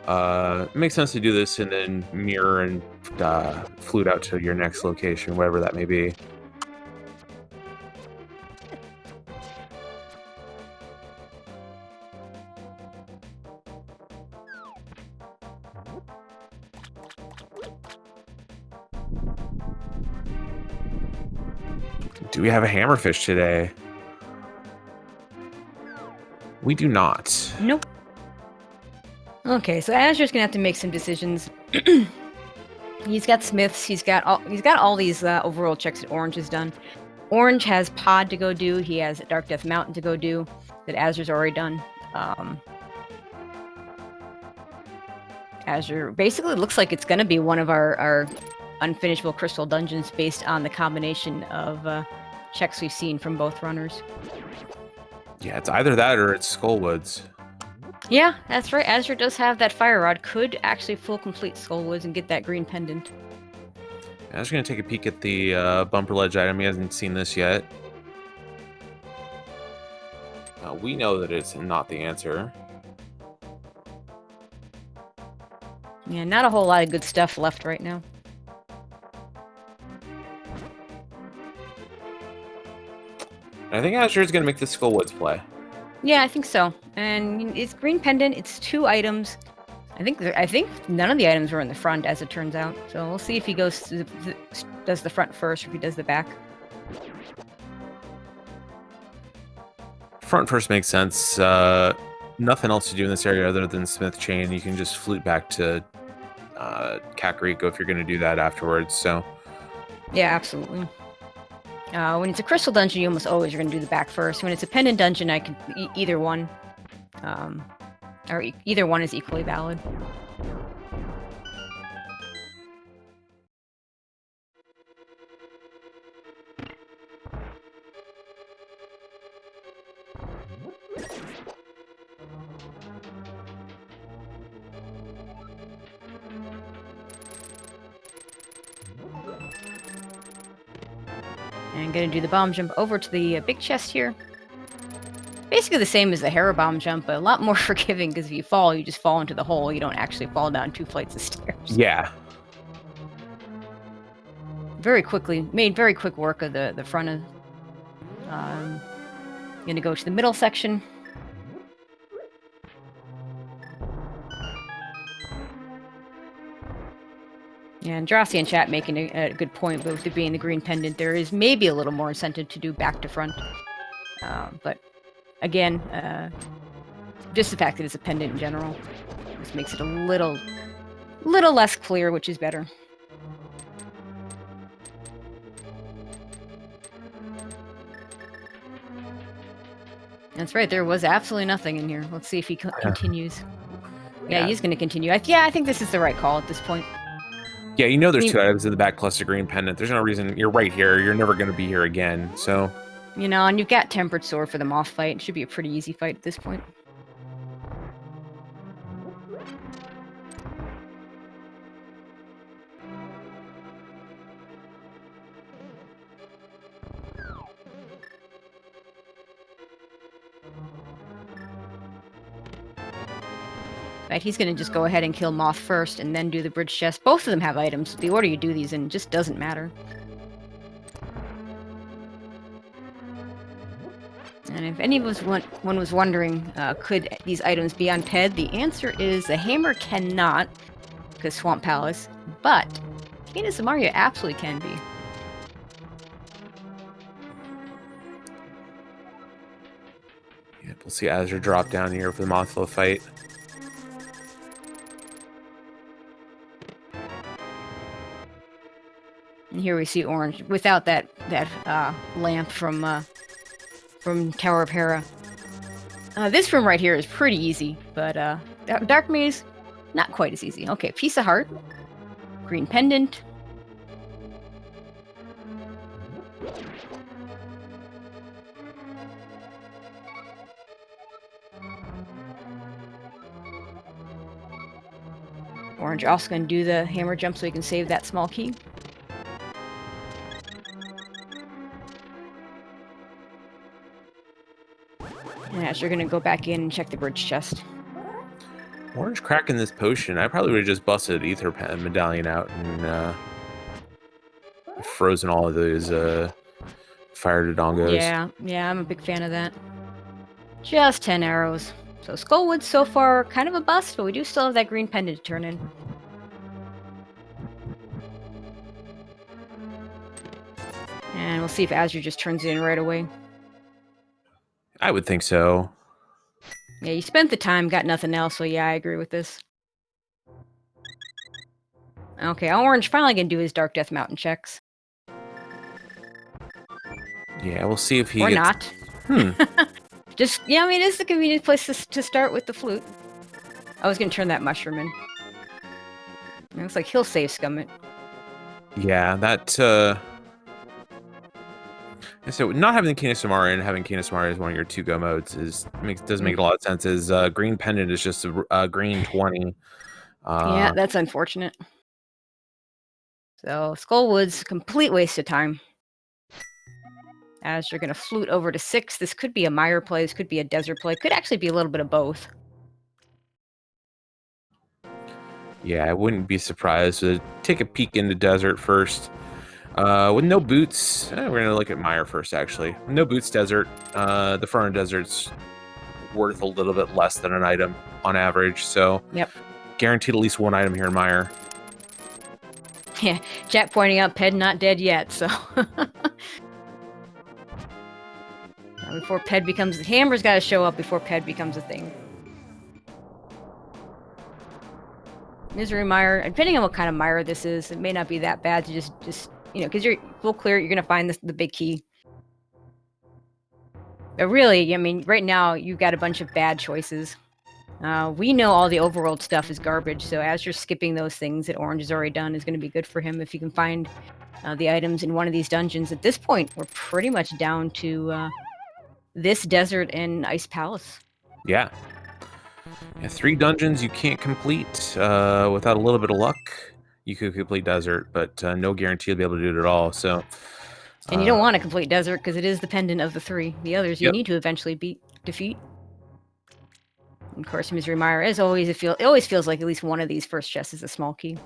It makes sense to do this and then mirror and flute out to your next location, wherever that may be. Do we have a hammerfish today? We do not. Nope. Okay, so Azur's gonna have to make some decisions. He's got Smiths. He's got all these overworld checks that Orange has done. Orange has Pod to go do. He has Dark Death Mountain to go do that Azur's already done. Azure basically looks like it's gonna be one of our unfinishable crystal dungeons based on the combination of checks we've seen from both runners. Yeah, it's either that or it's Skullwoods. Yeah, that's right. Azure does have that fire rod. Could actually full complete Skullwoods and get that green pendant. I was going to take a peek at the bumper ledge item. He hasn't seen this yet. We know that it's not the answer. Yeah, not a whole lot of good stuff left right now. I think Azure is going to make the Skullwoods play. Yeah, I think so. And it's green pendant. It's 2 items. I think none of the items were in the front, as it turns out. So we'll see if he does the front first, or if he does the back. Front first makes sense. Nothing else to do in this area other than Smith Chain. You can just flute back to Kakariko if you're going to do that afterwards. So yeah, absolutely. When it's a crystal dungeon, you almost always are going to do the back first. When it's a pendant dungeon, I can either one, or either one is equally valid. And gonna do the bomb jump over to the big chest here. Basically the same as the Hera bomb jump, but a lot more forgiving, because if you fall, you just fall into the hole. You don't actually fall down 2 flights of stairs. yeah. Very quick work of the front of. Gonna go to the middle section. Yeah, and Drosy in chat making a good point, but with it being the green pendant, there is maybe a little more incentive to do back to front. But again, just the fact that it's a pendant in general just makes it a little less clear, which is better. That's right, there was absolutely nothing in here. Let's see if he continues. Yeah, he's going to continue. I think this is the right call at this point. Yeah, you know there's 2 items in the back plus the green pendant. There's no reason. You're right here. You're never going to be here again. So, you know, and you've got Tempered Sword for the Moth fight. It should be a pretty easy fight at this point. Right, he's going to just go ahead and kill Moth first and then do the bridge chest. Both of them have items. The order you do these in just doesn't matter. And if anyone was wondering, could these items be on PED, the answer is the hammer cannot, because Swamp Palace, but Canis Mario absolutely can be. Yep, we'll see Azure drop down here for the Mothflow fight. And here we see Orange without that lamp from Tower of Hera. This room right here is pretty easy, but Dark Maze, not quite as easy. Okay, Piece of Heart, green pendant. Orange also going to do the hammer jump so he can save that small key. And Azure going to go back in and check the bridge chest. Orange cracking this potion. I probably would have just busted Ether Medallion out and frozen all of those fire dodongos. Yeah, I'm a big fan of that. Just 10 arrows. So Skullwood so far kind of a bust, but we do still have that green pendant to turn in. And we'll see if Azure just turns it in right away. I would think so. Yeah, you spent the time, got nothing else, so yeah, I agree with this. Okay, Orange finally gonna do his Dark Death Mountain checks. Yeah, we'll see if he or gets... not. Just, yeah, I mean, it's the convenient place to start with the flute. I was gonna turn that mushroom in. It looks like he'll save scum it. Yeah, that, so not having the Kinesamara and having Kinesamara as one of your 2-go modes does make a lot of sense. Is green pendant is just a green 20. Yeah, that's unfortunate. So Skullwood's complete waste of time. As you're gonna flute over to 6. This could be a mire play, this could be a desert play, could actually be a little bit of both. Yeah, I wouldn't be surprised to take a peek into desert first. With no boots, we're going to look at Mire first, actually. With no boots desert, the Frozen Desert's worth a little bit less than an item on average, so Yep. guaranteed at least one item here in Mire. Yeah, chat pointing out Ped not dead yet, so... before Ped becomes... Hammer's got to show up before Ped becomes a thing. Misery Mire, depending on what kind of mire this is, it may not be that bad to just you know, because you're full clear, you're going to find the big key. But really, I mean, right now, you've got a bunch of bad choices. We know all the overworld stuff is garbage, so as you're skipping those things that Orange has already done is going to be good for him if you can find the items in one of these dungeons. At this point, we're pretty much down to this desert and Ice Palace. Yeah. 3 dungeons you can't complete without a little bit of luck. You could complete desert, but no guarantee you'll be able to do it at all. So, and you don't want to complete desert because it is dependent of the 3. The others you need to eventually defeat. And of course, Misery Mire, as always, it always feels like at least one of these first chests is a small key.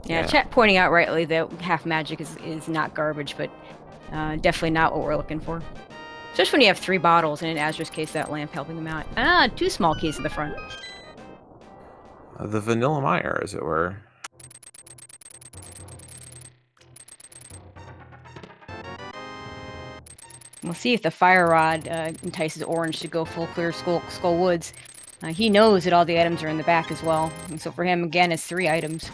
Yeah, chat pointing out rightly that half magic is not garbage, but definitely not what we're looking for. Especially when you have 3 bottles, and in Azder's case, that lamp helping them out. 2 small keys at the front. The vanilla mire, as it were. We'll see if the fire rod entices Orange to go full clear Skull Woods. He knows that all the items are in the back as well, and so for him, again, it's 3 items.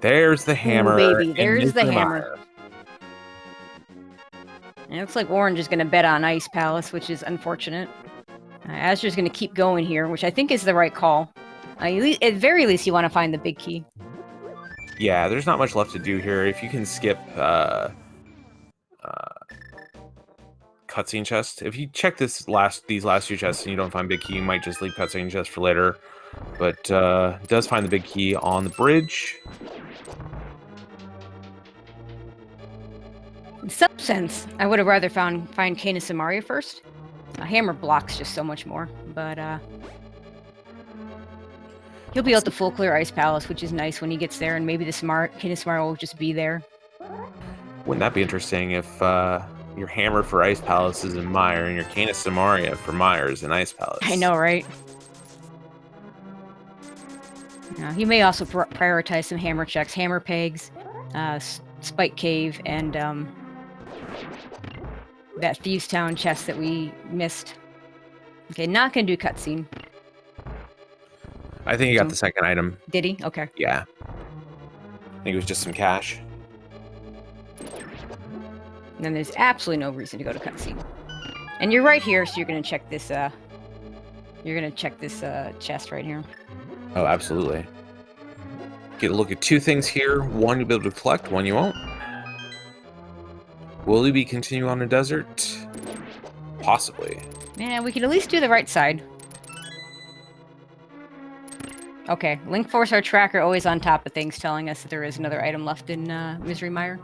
There's the hammer. Ooh, baby, there's the hammer. And it looks like Orange is going to bet on Ice Palace, which is unfortunate. Azder's going to keep going here, which I think is the right call. At very least, you want to find the big key. Yeah, there's not much left to do here. If you can skip cutscene chest, if you check these last 2 chests and you don't find big key, you might just leave cutscene chest for later. But it does find the big key on the bridge. In some sense, I would have rather find Kane and Samaria first. A hammer blocks just so much more, but he'll be able to full clear Ice Palace, which is nice when he gets there, and maybe the Kane and Samaria will just be there. Wouldn't that be interesting if your hammer for Ice Palace is in Mire and your Cane of Samaria for Mire is in Ice Palace? I know, right? He may also prioritize some hammer checks, hammer pegs, Spike Cave, and that Thieves Town chest that we missed. Okay, not gonna do cutscene. I think he got the second item. Did he? Okay. Yeah. I think it was just some cash. And then there's absolutely no reason to go to cutscene. And you're right here, so you're gonna check this. You're gonna check this chest right here. Oh, absolutely. Get a look at 2 things here. One you'll be able to collect, one you won't. Will we continue on the desert? Possibly. Man, we can at least do the right side. Okay, Link Force, our tracker, always on top of things, telling us that there is another item left in Misery Mire.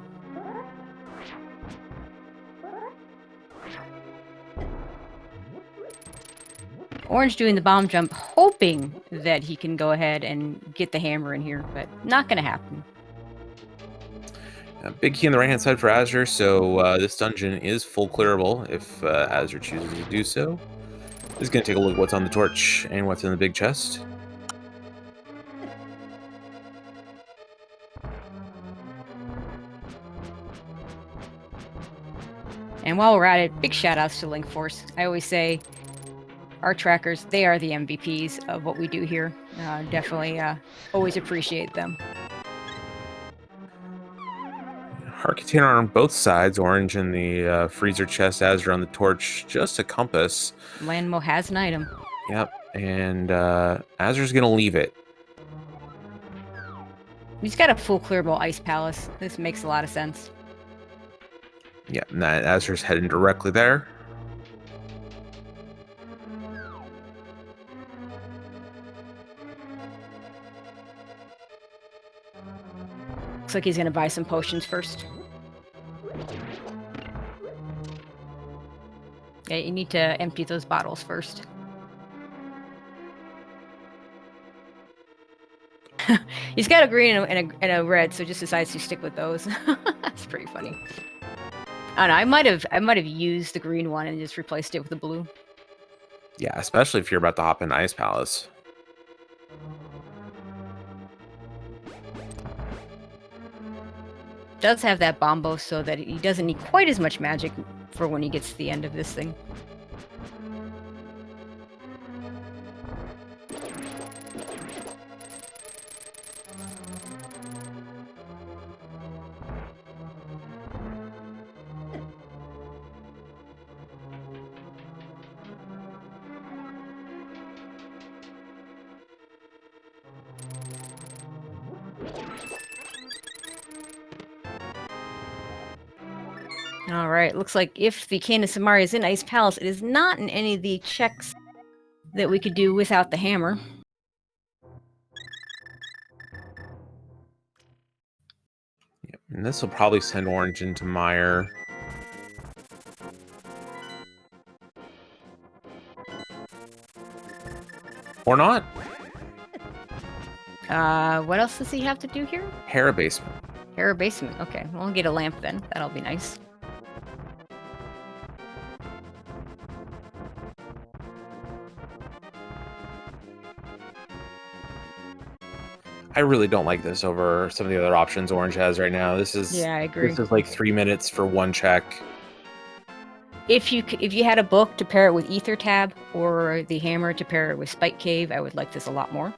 Orange doing the bomb jump, hoping that he can go ahead and get the hammer in here, but not going to happen. Big key on the right-hand side for Azder, so this dungeon is full clearable if Azder chooses to do so. This is going to take a look at what's on the torch and what's in the big chest. And while we're at it, big shout-outs to Link Force. I always say, our trackers, they are the MVPs of what we do here. Definitely always appreciate them. Heart container on both sides, Orange in the freezer chest, Azder on the torch, just a compass. Landmo has an item. Yep, and Azder's going to leave it. He's got a full clearable Ice Palace. This makes a lot of sense. Yeah, and Azder's heading directly there. Looks like he's gonna buy some potions first. Yeah, you need to empty those bottles first. He's got a green and a red, so just decides to stick with those. That's pretty funny. I don't know. I might have used the green one and just replaced it with the blue. Yeah, especially if you're about to hop in Ice Palace. Does have that bombo so that he doesn't need quite as much magic for when he gets to the end of this thing. All right, looks like if the Cane of Samaria is in Ice Palace, it is not in any of the checks that we could do without the hammer. Yep. And this will probably send Orange into Mire. Or not. What else does he have to do here? Hera Basement. Hera Basement. Okay, well, I'll get a lamp then. That'll be nice. I really don't like this over some of the other options Orange has right now. This is Yeah, I agree. This is like 3 minutes for one check. If you had a book to pair it with Ether Tab or the hammer to pair it with Spike Cave, I would like this a lot more.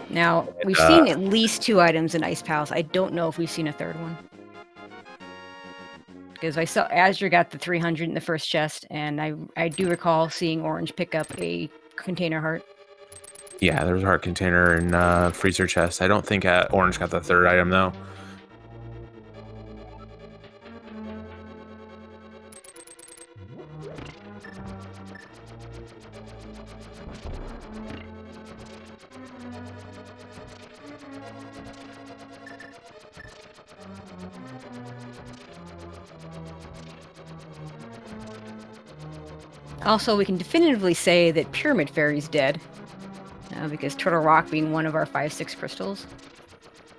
Now, we've seen at least 2 items in Ice Palace. I don't know if we've seen a third one. Because I saw Azure got the 300 in the first chest, and I do recall seeing Orange pick up a container heart. Yeah, there's a heart container and freezer chest. I don't think Orange got the third item, though. Also, we can definitively say that Pyramid Fairy's dead. Because Turtle Rock being one of our 5-6 crystals.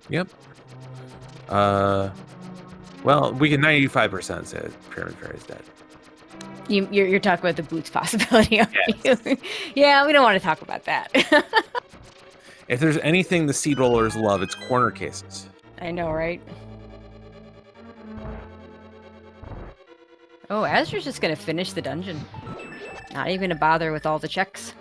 Yep. Well, we can 95% say Pyramid Fairy's dead. You're talking about the boots possibility, aren't Yes. you? Yeah, we don't want to talk about that. If there's anything the seed rollers love, it's corner cases. I know, right? Oh, Azur's just gonna finish the dungeon. Not even gonna bother with all the checks.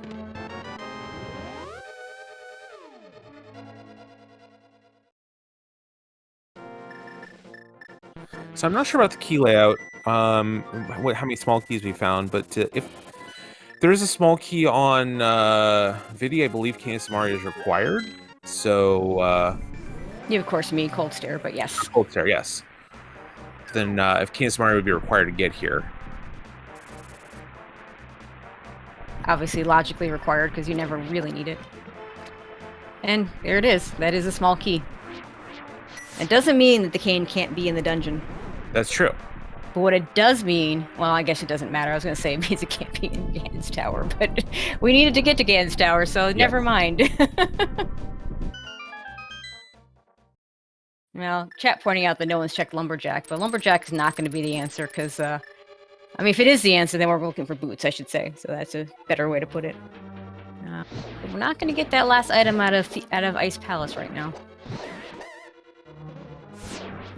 So I'm not sure about the key layout, how many small keys we found, but if there is a small key on Vidi, I believe Cane of Samaria is required. So You, of course, mean Cold Stare, but yes. Cold Stare, yes. Then if Cane of Samaria would be required to get here. Obviously logically required, because you never really need it. And there it is. That is a small key. It doesn't mean that the cane can't be in the dungeon. That's true. But what it does mean, well, I guess it doesn't matter. I was going to say it means it can't be in Ganon's Tower, but we needed to get to Ganon's Tower, so yes. Never mind. Well, chat pointing out that no one's checked Lumberjack, but Lumberjack is not going to be the answer, because, I mean, if it is the answer, then we're looking for boots, I should say. So that's a better way to put it. But we're not going to get that last item out of Ice Palace right now.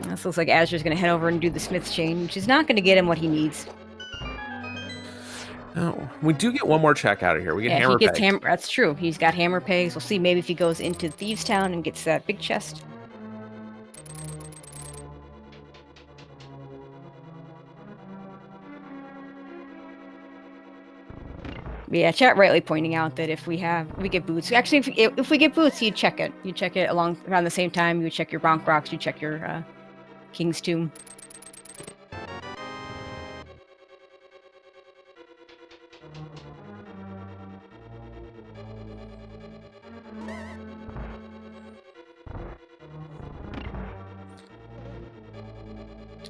This looks like Azur's going to head over and do the Smith's Chain, which is not going to get him what he needs. Oh, we do get one more check out of here. We get hammer pegs. That's true. He's got hammer pegs. We'll see maybe if he goes into Thieves' Town and gets that big chest. Yeah, chat rightly pointing out that if we get boots. Actually, if we get boots, you check it. You check it around the same time. You check your bonk rocks. You check your King's Tomb.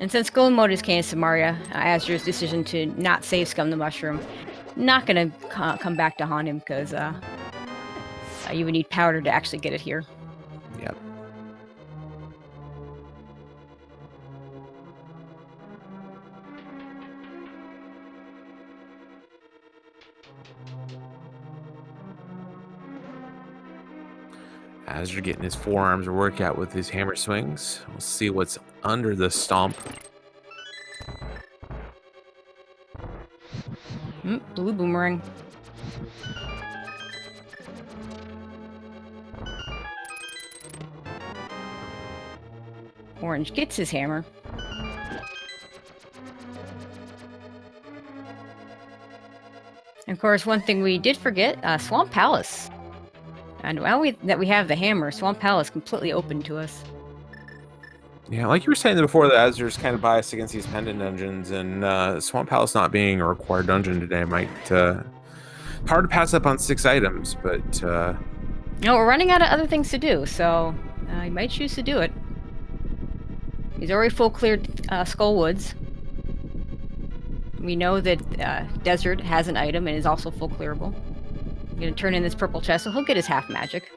And since Golden Mode is Canis Samaria, Azder's decision to not save Scum the Mushroom, not gonna come back to haunt him because you would need powder to actually get it here. Yep. Azder getting his forearms a workout with his hammer swings. We'll see what's under the stomp. Blue boomerang. Orange gets his hammer. And of course, one thing we did forget, Swamp Palace. And now that we have the hammer, Swamp Palace completely open to us. Yeah, like you were saying before, that Azder's kind of biased against these pendant dungeons, and Swamp Palace not being a required dungeon today might hard to pass up on 6 items, but we're running out of other things to do, so he might choose to do it. He's already full cleared Skull Woods. We know that Desert has an item and is also full clearable. I'm gonna turn in this purple chest, so he'll get his half magic.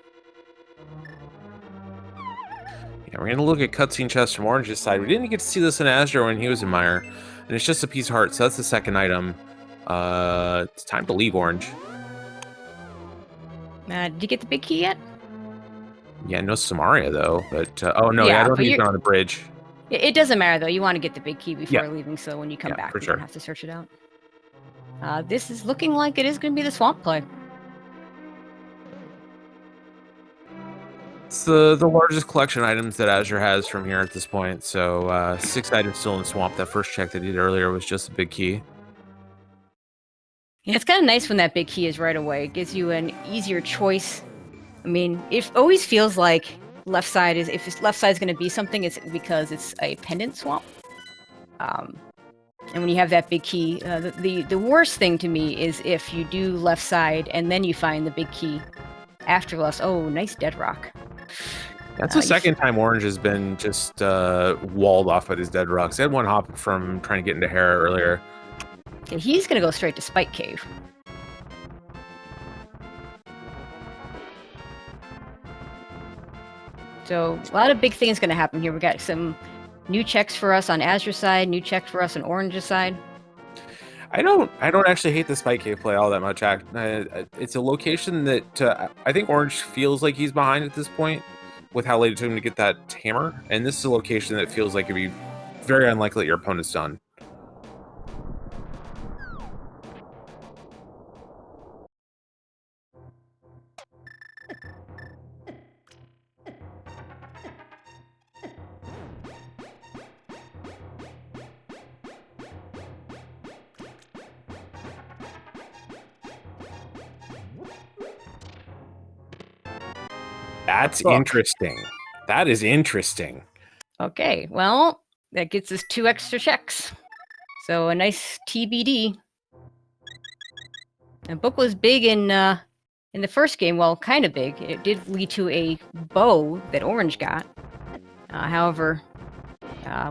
Yeah, we're gonna look at cutscene chests from Orange's side. We didn't get to see this in Azder when he was in Mire, and it's just a piece of heart, so that's the second item. It's time to leave Orange. Did you get the big key yet? Yeah, no Samaria though, but oh no, yeah, I don't think he's on the bridge. It doesn't matter though. You want to get the big key before leaving, so when you come back, you don't have to search it out. This is looking like it is going to be the swamp play. It's the largest collection of items that Azder has from here at this point. So 6 items still in the swamp. That first check that he did earlier was just a big key. Yeah, it's kind of nice when that big key is right away. It gives you an easier choice. I mean, it always feels like left side is, if left side is going to be something, it's because it's a pendant swamp. And when you have that big key, the worst thing to me is if you do left side and then you find the big key after left. Oh, nice dead rock. That's the second time Orange has been just walled off at his dead rocks. He had one hop from trying to get into Hera earlier. Okay, he's going to go straight to Spike Cave. So a lot of big things going to happen here. We got some new checks for us on Azure side, new checks for us on Orange's side. I don't actually hate the Spike Cave play all that much. It's a location that I think Orange feels like he's behind at this point with how late it took him to get that hammer. And this is a location that feels like it'd be very unlikely that your opponent's done. That's interesting. That is interesting. Okay, well, that gets us 2 extra checks. So a nice TBD. The book was big in the first game. Well, kind of big. It did lead to a bow that Orange got. However,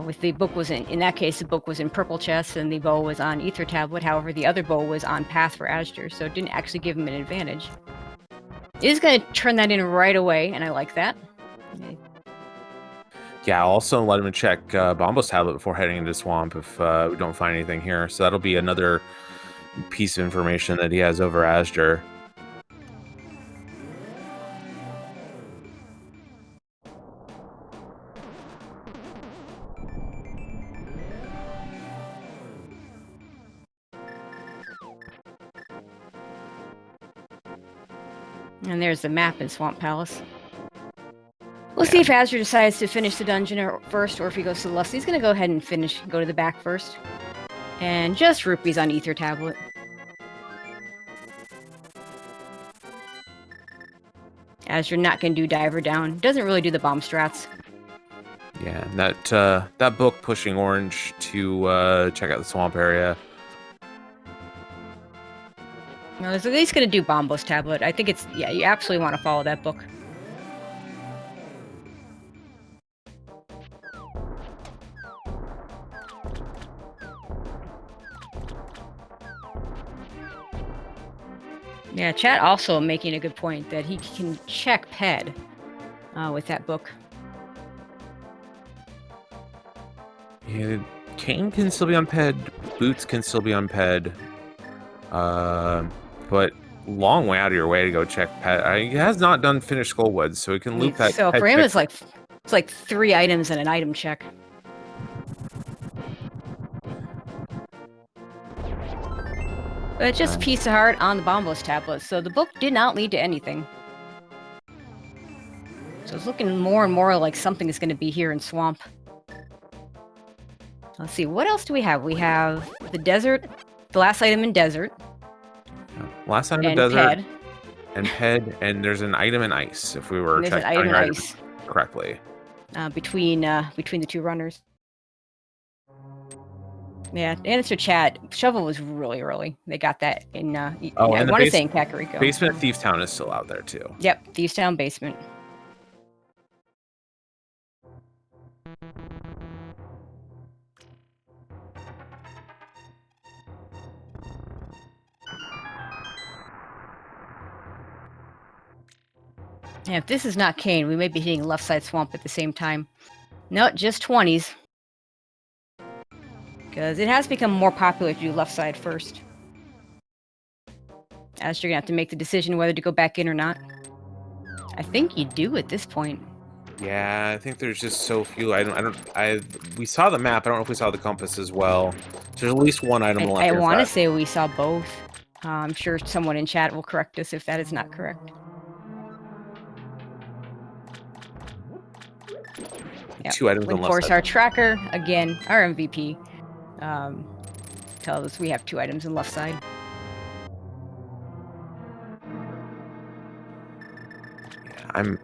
with the book was in that case, the book was in purple chest and the bow was on Ether Tablet. However, the other bow was on Path for Azder, so it didn't actually give him an advantage. It is going to turn that in right away, and I like that. Yeah, I'll also let him check Bombo's tablet before heading into Swamp if we don't find anything here. So that'll be another piece of information that he has over Azder. And there's the map in Swamp Palace. We'll see if Azder decides to finish the dungeon first, or if he goes to the left. He's going to go ahead and go to the back first. And just rupees on Ether Tablet. as you're not going to do diver down. Doesn't really do the bomb strats. Yeah, and that book pushing orange to check out the swamp area. Well, it's at least going to do Bombo's tablet. I think it's, yeah, you absolutely want to follow that book. Yeah, chat also making a good point that he can check PED with that book. Yeah, Kane can still be on PED. Boots can still be on PED. But long way out of your way to go check PED. He has not done finished Skullwoods, so he can loop that. So PED for him, check. it's like 3 items and an item check. But it's just piece of heart on the Bombo's tablet, so the book did not lead to anything. So it's looking more and more like something is going to be here in Swamp. Let's see, what else do we have? We have the desert, the last item in desert. Last item in desert. And PED, and there's an item in ice, if we were checking item in ice correctly. Between the 2 runners. Yeah, to answer chat, Shovel was really early. They got that in, I want to say in Kakariko. Basement Thieves Town is still out there, too. Yep, Thieves Town basement. Yeah, if this is not Kane, we may be hitting left side swamp at the same time. No, just 20s. Because it has become more popular to do left side first. As you're going to have to make the decision whether to go back in or not. I think you do at this point. Yeah, I think there's just so few. We saw the map. I don't know if we saw the compass as well. There's at least one item left. I want to say we saw both. I'm sure someone in chat will correct us if that is not correct. Yep. 2 items on left side. Of course, our tracker, again, our MVP, tells us we have 2 items on left side. Yeah,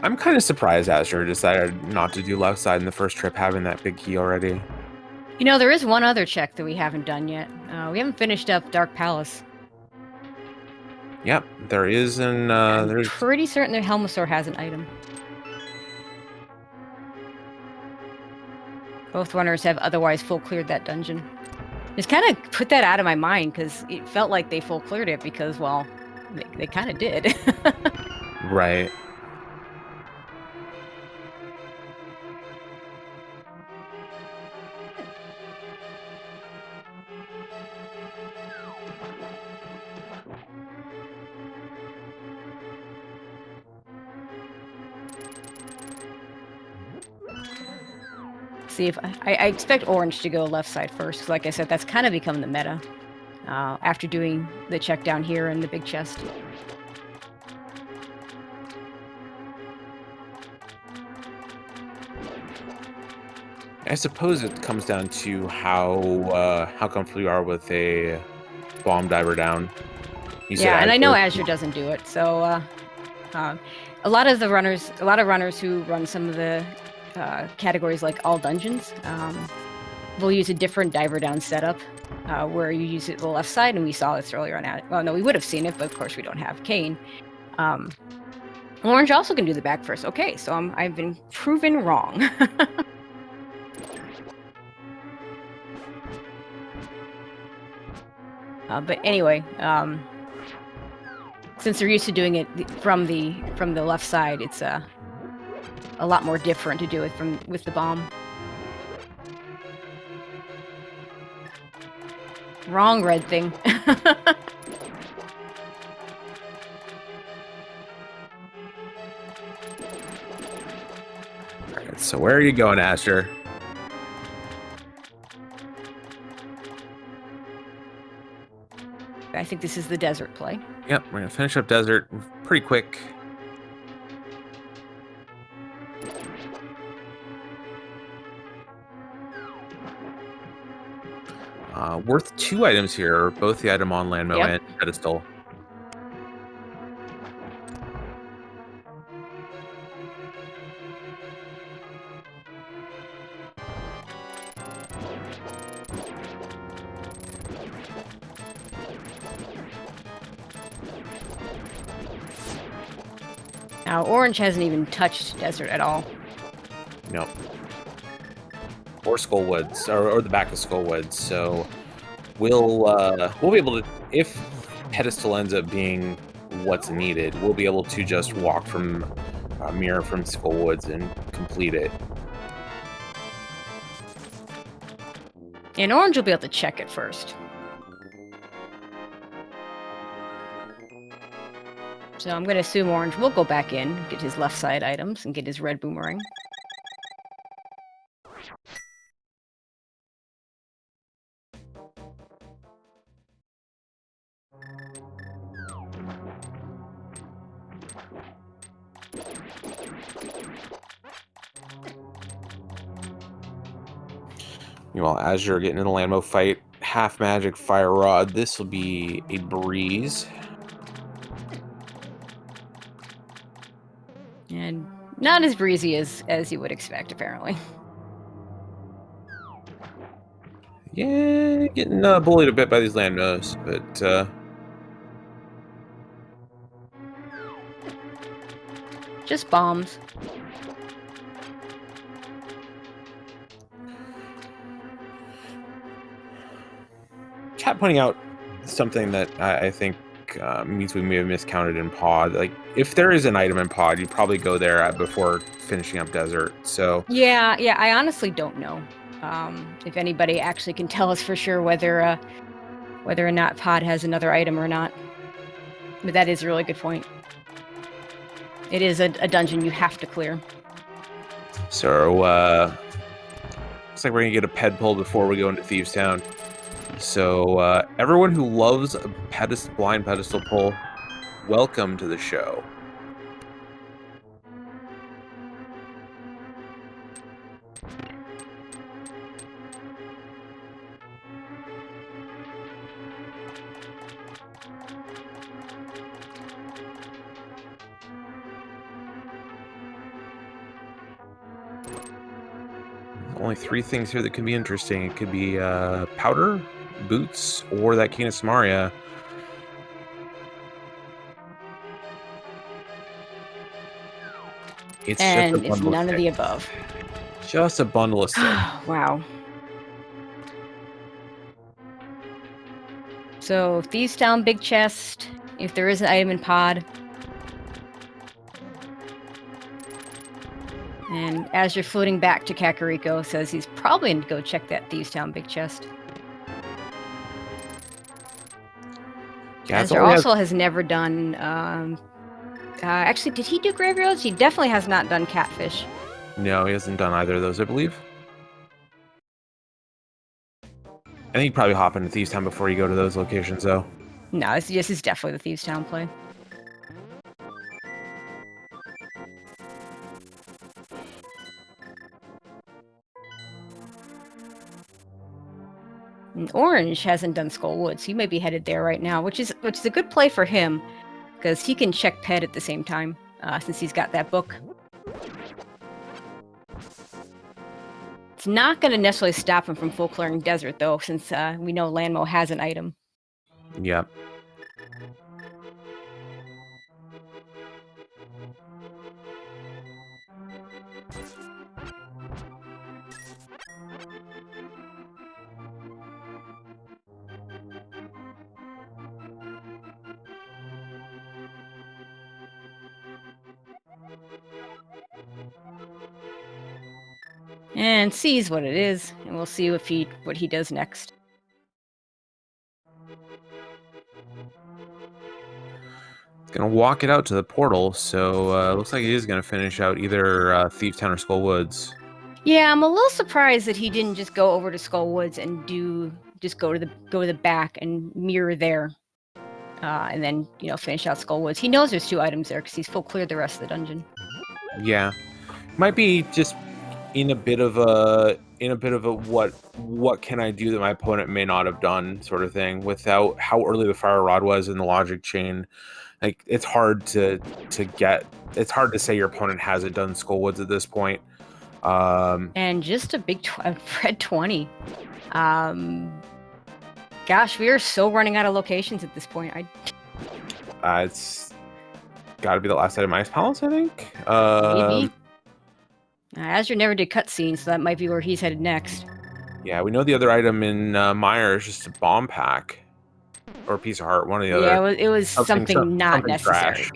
I'm kind of surprised Azure decided not to do left side in the first trip, having that big key already. You know, there is one other check that we haven't done yet. We haven't finished up Dark Palace. Yep, there is an... I'm pretty certain that Helmasaur has an item. Both runners have otherwise full cleared that dungeon. Just kind of put that out of my mind because it felt like they full cleared it because, well, they kind of did. Right. See if I expect orange to go left side first, because like I said, that's kind of become the meta after doing the check down here in the big chest. I suppose it comes down to how comfortable you are with a bomb diver down. Yeah, and I know Azure doesn't do it, so a lot of runners who run some of the categories like all dungeons will use a different diver down setup where you use it the left side, and we saw this earlier on. Well, no, we would have seen it, but of course we don't have Kane. Orange also can do the back first. Okay, so I've been proven wrong. But anyway, since they're used to doing it from the left side, it's a lot more different to do it with the bomb. Wrong red thing. Alright, so where are you going, Asher? I think this is the desert play. Yep, we're gonna finish up desert pretty quick. Worth 2 items here, both the item on Landmo and pedestal. Now, Orange hasn't even touched Desert at all. No. Or Skullwoods, or the back of Skullwoods. So we'll be able to, if Pedestal ends up being what's needed, we'll be able to just walk from Mirror from Skullwoods and complete it. And Orange will be able to check it first. So I'm going to assume Orange will go back in, get his left side items, and get his red boomerang. Meanwhile, as you're getting in the Landmo fight, half magic, fire rod, this will be a breeze. And not as breezy as you would expect, apparently. Yeah, getting bullied a bit by these Landmos, but just bombs. Chat pointing out something that I think means we may have miscounted in pod. Like, if there is an item in pod, you probably go there before finishing up Desert. So yeah, I honestly don't know if anybody actually can tell us for sure whether or not pod has another item or not. But that is a really good point. It is a dungeon you have to clear. So looks like we're gonna get a ped pull before we go into Thieves Town. So everyone who loves a blind pedestal pull, welcome to the show. Only 3 things here that could be interesting. It could be powder, boots, or that Canis Maria. It's none of the above. Just a bundle of sticks. Wow. So Thieves Town, big chest. If there is an item in pod. And as you're floating back to Kakariko, says he's probably going to go check that Thieves Town big chest. Yeah, Azder also has never done... actually, did he do Graveyards? He definitely has not done Catfish. No, he hasn't done either of those, I believe. I think you'd probably hop into Thieves Town before you go to those locations, though. No, this is definitely the Thieves Town play. And Orange hasn't done Skullwoods. He may be headed there right now, which is a good play for him, because he can check Ped at the same time, since he's got that book. It's not going to necessarily stop him from full clearing Desert, though, since we know Landmo has an item. Yep. And sees what it is, and we'll see what he does next. Gonna walk it out to the portal, so looks like he is gonna finish out either Thieves Town or Skullwoods. Yeah, I'm a little surprised that he didn't just go over to Skullwoods and go to the back and mirror there, and then finish out Skullwoods. He knows there's 2 items there because he's full cleared the rest of the dungeon. Yeah, might be just in a bit of a what can I do that my opponent may not have done sort of thing, without how early the fire rod was in the logic chain. Like, it's hard to say your opponent hasn't done Skullwoods at this point. And just a big red 20. Gosh, we are so running out of locations at this point. It's got to be the last item, Ice Palace, I think. Maybe. Azure never did cutscenes, so that might be where he's headed next. Yeah, we know the other item in Meyer is just a bomb pack. Or a piece of heart, one or the other. Yeah, it was something not necessary.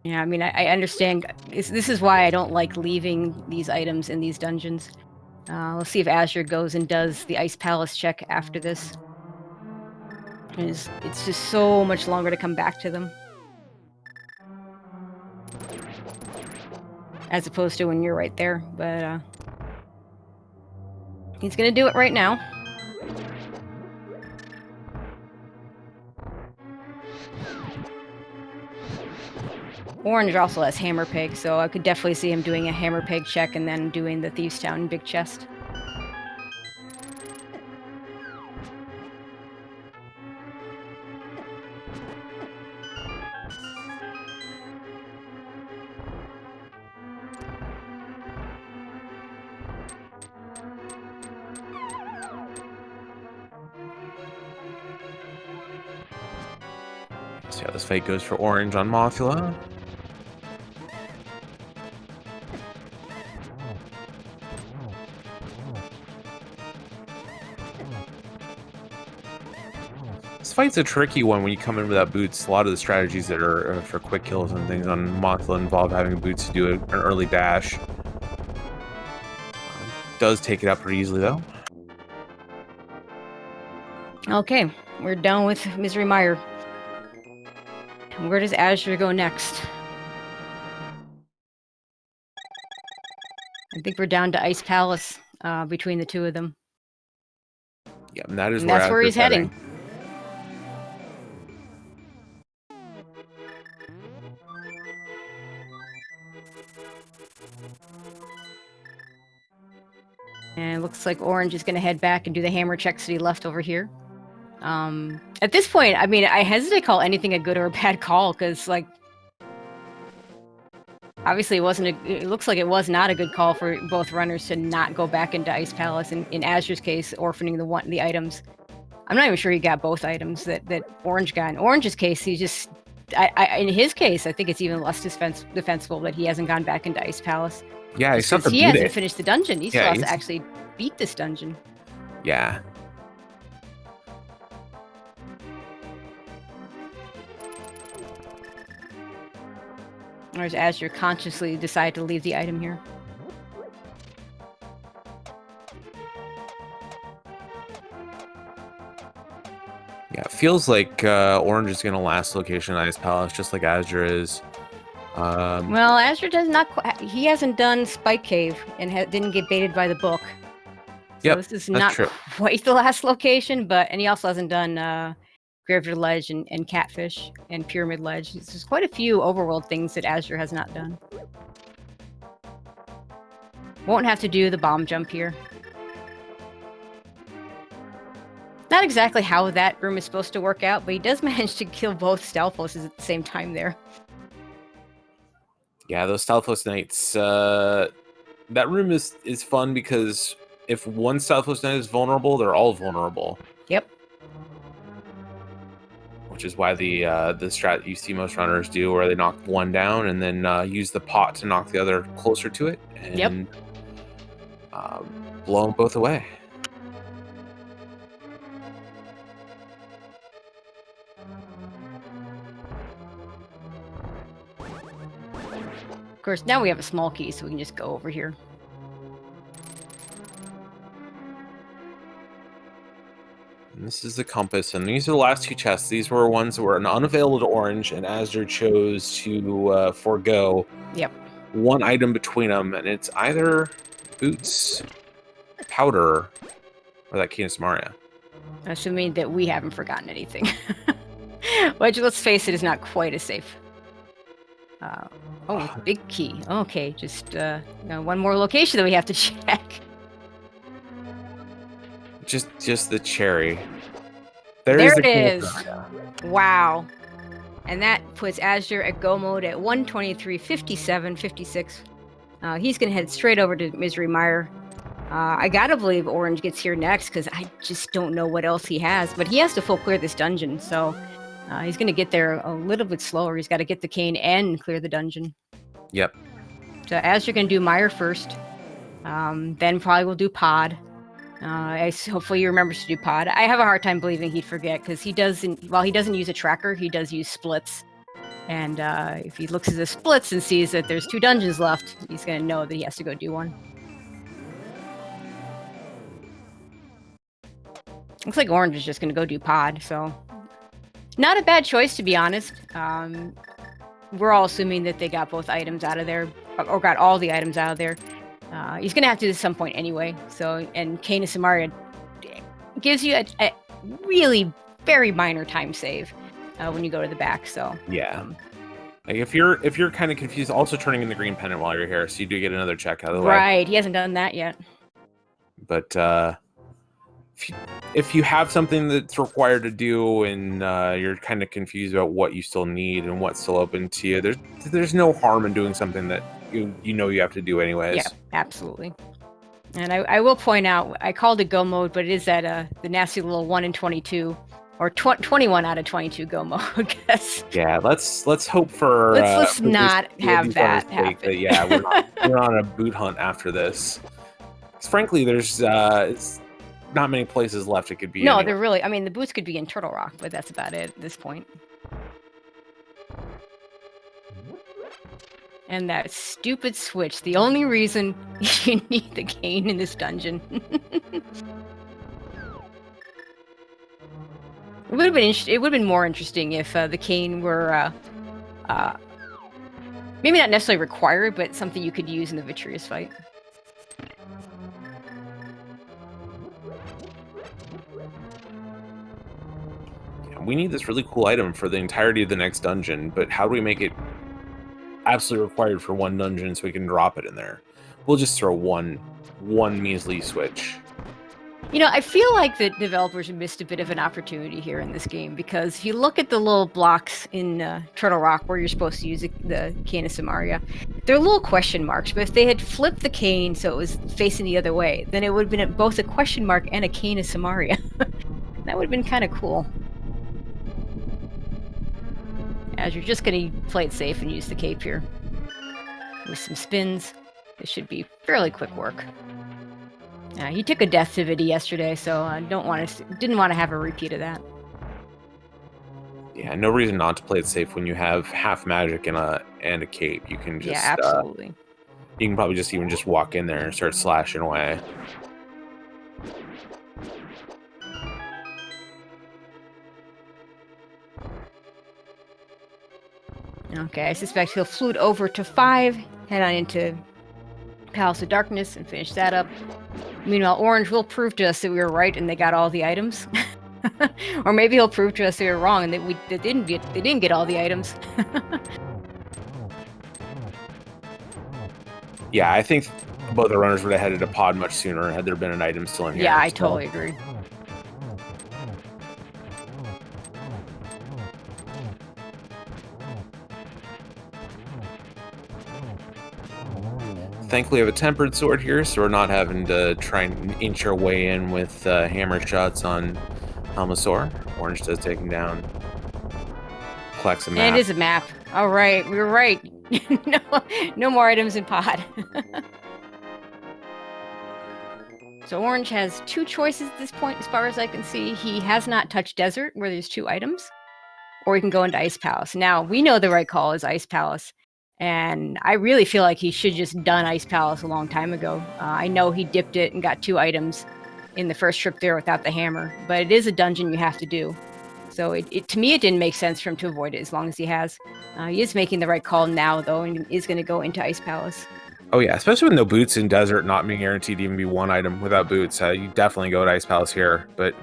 Yeah, I mean, I understand. This is why I don't like leaving these items in these dungeons. Let's see if Azure goes and does the Ice Palace check after this. It's just so much longer to come back to them. As opposed to when you're right there, but he's gonna do it right now. Orange also has Hammer Pig, so I could definitely see him doing a Hammer Pig check and then doing the Thieves Town big chest. See how this fight goes for Orange on Mothula. This fight's a tricky one when you come in without boots. A lot of the strategies that are for quick kills and things on Mothula involve having boots to do an early dash. Does take it out pretty easily though. Okay, we're done with Misery Mire. Where does Azure go next? I think we're down to Ice Palace between the two of them. Yeah, and that is and that's where he's heading. And it looks like Orange is going to head back and do the hammer checks that he left over here. At this point, I mean, I hesitate to call anything a good or a bad call because, like, obviously it looks like it was not a good call for both runners to not go back into Ice Palace. In Azure's case, orphaning the items. I'm not even sure he got both items that Orange got. In Orange's case, he just, in his case, I think it's even less defensible that he hasn't gone back into Ice Palace. Yeah, he hasn't finished the dungeon. He still has to actually beat this dungeon. Yeah. Or does Azure consciously decide to leave the item here? Yeah, it feels like Orange is going to last location in Ice Palace, just like Azure is. Well, Azure does not. He hasn't done Spike Cave and didn't get baited by the book. So this is not quite the last location, and he also hasn't done Graveyard Ledge and Catfish and Pyramid Ledge. There's quite a few overworld things that Azure has not done. Won't have to do the bomb jump here. Not exactly how that room is supposed to work out, but he does manage to kill both Stalfos at the same time there. Yeah, those Stalfos Knights, that room is fun because if one Stalfos Knight is vulnerable, they're all vulnerable. Yep. Which is why the strat you see most runners do, where they knock one down and then use the pot to knock the other closer to it, and blow them both away. Of course, now we have a small key, so we can just go over here. And this is the compass, and these are the last two chests. These were ones that were unavailable to Orange, and Azure chose to forego one item between them, and it's either boots, powder, or that key in Samaria. Assuming that we haven't forgotten anything. Which, let's face it, is not quite as safe. Big key. Okay, just one more location that we have to check. Just the cherry. There it is. Wow. And that puts azder at go mode at 123.57, 56. He's going to head straight over to Misery Mire. I gotta believe Orange gets here next because I just don't know what else he has. But he has to full clear this dungeon, so he's going to get there a little bit slower. He's got to get the cane and clear the dungeon. Yep. So azder can do Mire first. Then probably we'll do Pod. Hopefully he remembers to do Pod. I have a hard time believing he'd forget because he doesn't. While he doesn't use a tracker, he does use splits. And if he looks at the splits and sees that there's 2 dungeons left, he's going to know that he has to go do one. Looks like Orange is just going to go do Pod, so not a bad choice, to be honest. We're all assuming that they got both items out of there, or got all the items out of there. He's going to have to do this at some point anyway. So, and Cane of Samaria gives you a really very minor time save when you go to the back. So yeah, like if you're kind of confused, also turning in the green pennant while you're here, so you do get another check out of the way. Right, he hasn't done that yet. But if you have something that's required to do and you're kind of confused about what you still need and what's still open to you, there's no harm in doing something that you know you have to do anyways. Yeah, absolutely. And I will point out, I called it go mode, but it is at the nasty little 1 in 22 or 21 out of 22 go mode. Yeah, let's hope for let's not have that happen. That, yeah, we're on a boot hunt after this. Frankly, there's not many places left it could be. No, anyway. they're really. I mean, the boots could be in Turtle Rock, but that's about it at this point. And that stupid switch, the only reason you need the cane in this dungeon. It would have been it would have been more interesting if the cane were maybe not necessarily required, but something you could use in the Vitreous fight. We need this really cool item for the entirety of the next dungeon, but how do we make it absolutely required for one dungeon so we can drop it in there? We'll just throw one measly switch. You know, I feel like the developers missed a bit of an opportunity here in this game, because if you look at the little blocks in Turtle Rock where you're supposed to use the Cane of Samaria, they're little question marks, but if they had flipped the cane so it was facing the other way, then it would have been both a question mark and a Cane of Samaria. That would have been kind of cool. As you're just going to play it safe and use the cape here. With some spins, this should be fairly quick work. He took a death to Vidi yesterday, so I didn't want to have a repeat of that. Yeah, no reason not to play it safe when you have half magic and a cape. You can just absolutely. You can probably even just walk in there and start slashing away. Okay, I suspect he'll flute over to 5, head on into Palace of Darkness and finish that up. Meanwhile, Orange will prove to us that we were right and they got all the items. Or maybe he'll prove to us they were wrong and that they didn't get all the items. Yeah, I think both the runners would have headed to Pod much sooner had there been an item still in here. Yeah, I totally agree. Thankfully, we have a tempered sword here, so we're not having to try and inch our way in with hammer shots on Helmasaur. Orange does take him down. Collects a map. And it is a map. All right, we were right. No more items in Pod. So Orange has 2 choices at this point, as far as I can see. He has not touched Desert, where there's 2 items, or he can go into Ice Palace. Now, we know the right call is Ice Palace. And I really feel like he should just done Ice Palace a long time ago. I know he dipped it and got 2 items in the first trip there without the hammer, but it is a dungeon you have to do. So to me, it didn't make sense for him to avoid it as long as he has. He is making the right call now, though, and is going to go into Ice Palace. Oh, yeah, especially with no boots in Desert, not being guaranteed to even be 1 item without boots. You definitely go to Ice Palace here. But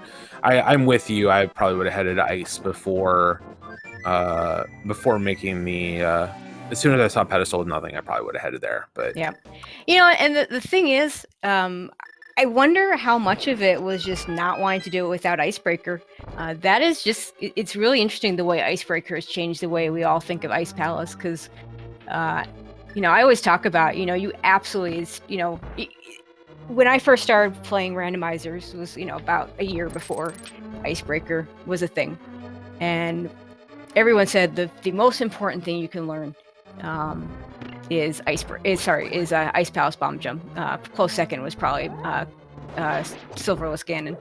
I'm with you. I probably would have headed to Ice before making the... as soon as I saw Pedestal with nothing, I probably would have headed there. But yeah, you know, and the thing is, I wonder how much of it was just not wanting to do it without Icebreaker. That is just, it's really interesting the way Icebreaker has changed the way we all think of Ice Palace, because, you know, I always talk about, you know, you absolutely, you know, when I first started playing randomizers, it was, you know, about a year before Icebreaker was a thing. And everyone said the most important thing you can learn is Ice Palace Bomb Jump. Close second was probably Silverless Ganon.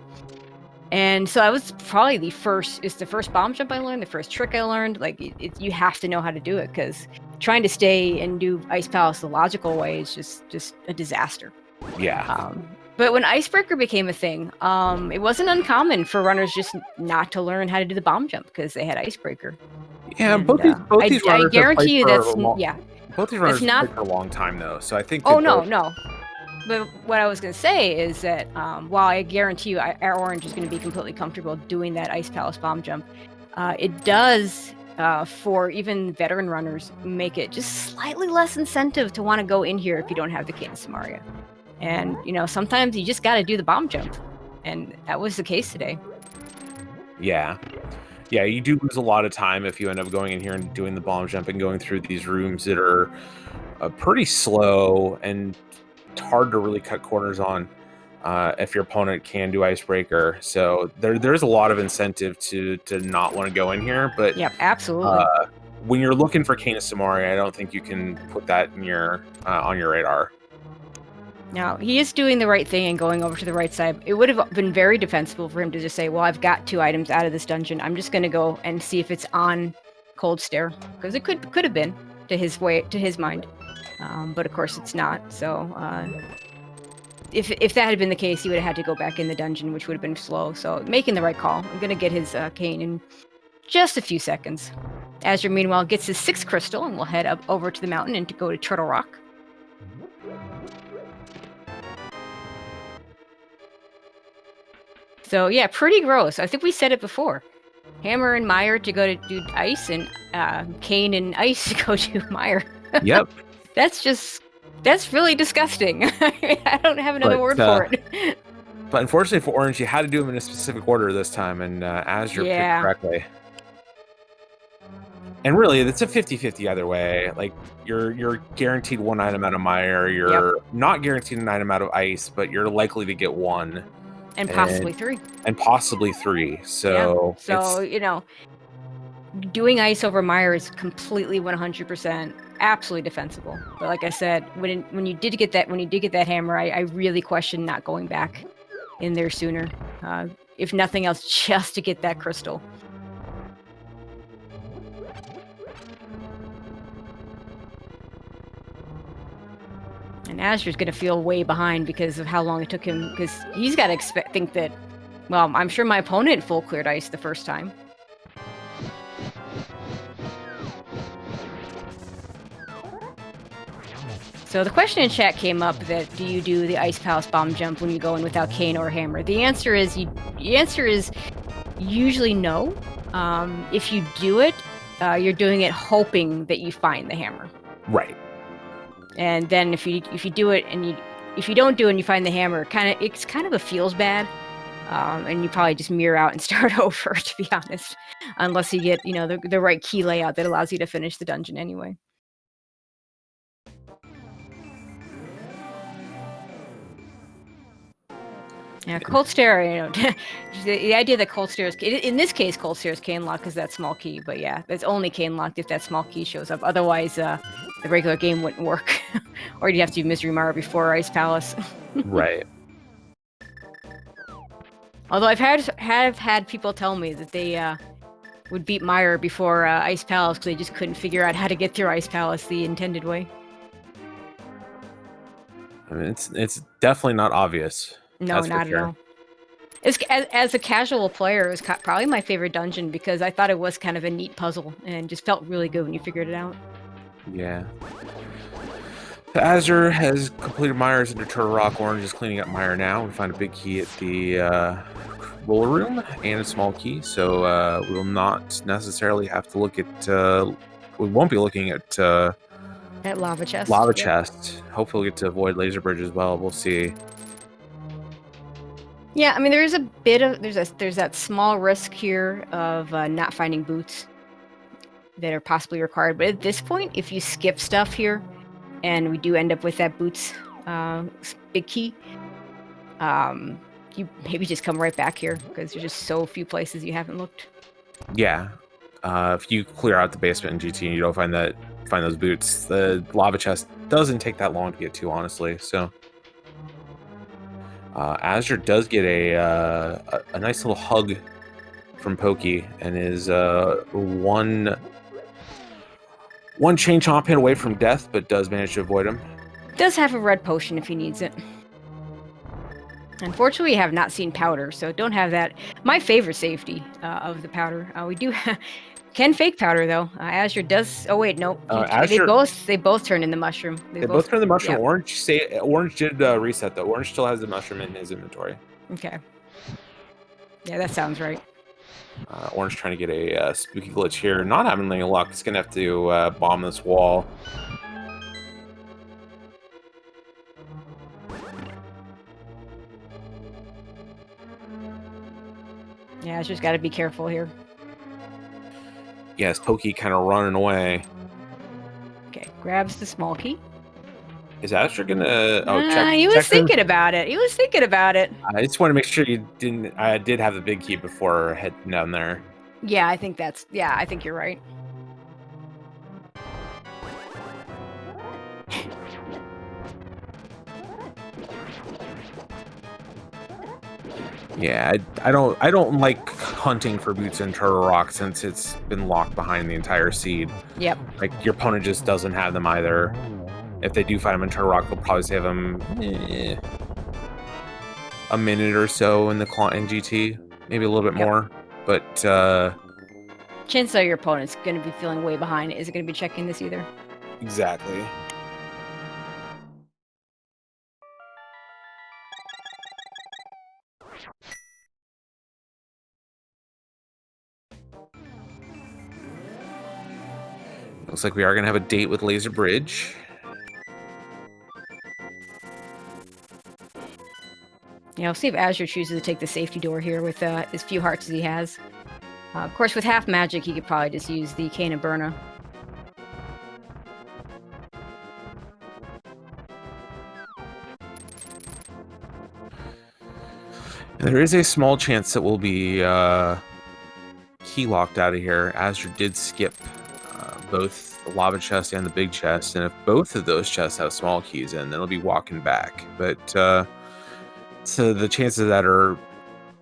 And so I was probably the first bomb jump I learned, the first trick I learned. Like, you have to know how to do it, because trying to stay and do Ice Palace the logical way is just a disaster. Yeah. But when Icebreaker became a thing, it wasn't uncommon for runners just not to learn how to do the bomb jump because they had Icebreaker. Yeah, And, both these runners I guarantee you have that's played yeah. both these runners It's not- have played for a long time though, so I think. Oh no. But what I was going to say is that while I guarantee you our Orange is going to be completely comfortable doing that Ice Palace bomb jump, it does, for even veteran runners, make it just slightly less incentive to want to go in here if you don't have the Cane of Samaria. And, you know, sometimes you just got to do the bomb jump. And that was the case today. Yeah. Yeah, you do lose a lot of time if you end up going in here and doing the bomb jump and going through these rooms that are pretty slow, and it's hard to really cut corners on if your opponent can do Icebreaker. So there's a lot of incentive to not want to go in here. But yep, absolutely. When you're looking for Cane of Samaria, I don't think you can put that in your on your radar. Now, he is doing the right thing and going over to the right side. It would have been very defensible for him to just say, well, I've got 2 items out of this dungeon. I'm just going to go and see if it's on Cold Stare, because it could have been to his mind. But of course it's not. So if that had been the case, he would have had to go back in the dungeon, which would have been slow. So making the right call. I'm going to get his cane in just a few seconds. Azder, meanwhile, gets his 6th crystal, and we'll head up over to the mountain and to go to Turtle Rock. So yeah, pretty gross. I think we said it before. Hammer and Meyer to go to do ice, and Cane and Ice to go do Meyer. Yep. That's really disgusting. I don't have another word for it. But unfortunately for Orange, you had to do them in a specific order this time, and Azder picked correctly. And really, it's a 50-50 either way. Like, you're guaranteed 1 item out of Meyer. You're not guaranteed an item out of Ice, but you're likely to get 1. And possibly 3. And possibly 3. So, you know, doing Ice over Meyer is completely 100% absolutely defensible. But like I said, when you did get that hammer, I really questioned not going back in there sooner. If nothing else, just to get that crystal. And Azder's going to feel way behind because of how long it took him, because he's got to think that, well, I'm sure my opponent full cleared Ice the first time. So the question in chat came up that, do you do the Ice Palace bomb jump when you go in without cane or hammer? The answer is usually no. If you do it, you're doing it hoping that you find the hammer. Right. And then if you do it and if you don't do it and you find the hammer, it's kind of a feels bad, and you probably just mirror out and start over, to be honest, unless you get the right key layout that allows you to finish the dungeon anyway. Yeah, Cold Stare, the idea that Cold Stare is, in this case, Cold Stare is cane locked because that small key, but yeah, it's only cane locked if that small key shows up. Otherwise, the regular game wouldn't work. Or you'd have to do Misery Mara before Ice Palace. Right. Although have had people tell me that they would beat Meyer before Ice Palace because they just couldn't figure out how to get through Ice Palace the intended way. I mean, it's definitely not obvious. No, not at all. As a casual player, it was probably my favorite dungeon because I thought it was kind of a neat puzzle and just felt really good when you figured it out. Yeah. Azder has completed Meyer's into Turtle Rock. Orange is cleaning up Meyer now. We find a big key at the roller room and a small key, so we will not necessarily have to look at. We won't be looking at that lava chest. Lava chest. Hopefully, we'll get to avoid Laser Bridge as well. We'll see. Yeah, I mean there is a bit of there's that small risk here of not finding boots that are possibly required. But at this point, if you skip stuff here, and we do end up with that boots big key, you maybe just come right back here because there's just so few places you haven't looked. Yeah, if you clear out the basement in GT and you don't find those boots, the lava chest doesn't take that long to get to, honestly. So azder does get a nice little hug from Pokey and is one chain chomp hit away from death, but does manage to avoid him. Does have a red potion if he needs it. Unfortunately, we have not seen powder, so don't have that. My favorite safety of the powder. We do can fake powder though. azder does. Oh wait, nope. They both turn into mushroom. They both turn the mushroom. Yeah. Orange did reset though. Orange still has the mushroom in his inventory. Okay. Yeah, that sounds right. Orange trying to get a spooky glitch here. Not having any luck. He's gonna have to bomb this wall. Yeah, it's just got to be careful here. Yes, Pokey kind of running away. Okay, grabs the small key. Is azder gonna? Oh, check. He was thinking about it. He was thinking about it. I just want to make sure you didn't. I did have the big key before heading down there. Yeah, I think that's. Yeah, I think you're right. Yeah, I don't like hunting for boots in Turtle Rock since it's been locked behind the entire seed. Yep. Like your opponent just doesn't have them either. If they do find them in Turtle Rock, they'll probably save them a minute or so in GT, maybe a little bit more. But chances are your opponent's going to be feeling way behind. Isn't going to be checking this either. Exactly. Looks like we are going to have a date with Laser Bridge. Yeah, we'll see if azder chooses to take the safety door here with as few hearts as he has. Of course, with half magic, he could probably just use the Cane of Burna. There is a small chance that we'll be key locked out of here. azder did skip both the lava chest and the big chest, and if both of those chests have small keys in, then it'll be walking back. But so the chances of that are,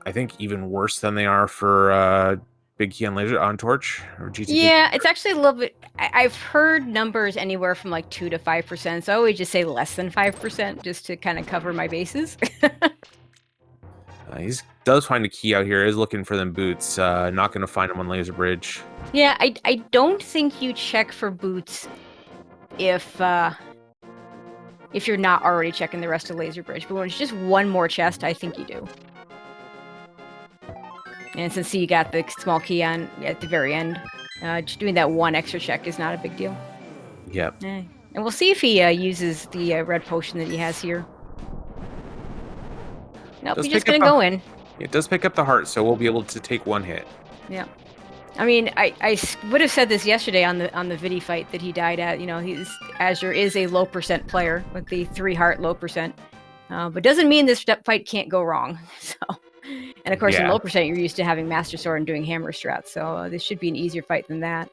I think, even worse than they are for big key on torch or GT. Yeah, it's actually a little bit. I've heard numbers anywhere from like 2 to 5%, so I always just say less than 5% just to kind of cover my bases. He does find a key out here. Is looking for them boots. Not going to find them on Laser Bridge. Yeah, I don't think you check for boots if you're not already checking the rest of Laser Bridge. But when it's just one more chest, I think you do. And since you got the small key on at the very end, just doing that one extra check is not a big deal. Yep. And we'll see if he uses the red potion that he has here. Nope, he's just going to go in. It does pick up the heart, so we'll be able to take one hit. Yeah. I mean, I would have said this yesterday on the Vidi fight that he died at. You know, azder is a low percent player with the 3 heart low percent. But doesn't mean this fight can't go wrong. So, and of course, in low percent, you're used to having Master Sword and doing hammer strats. So this should be an easier fight than that.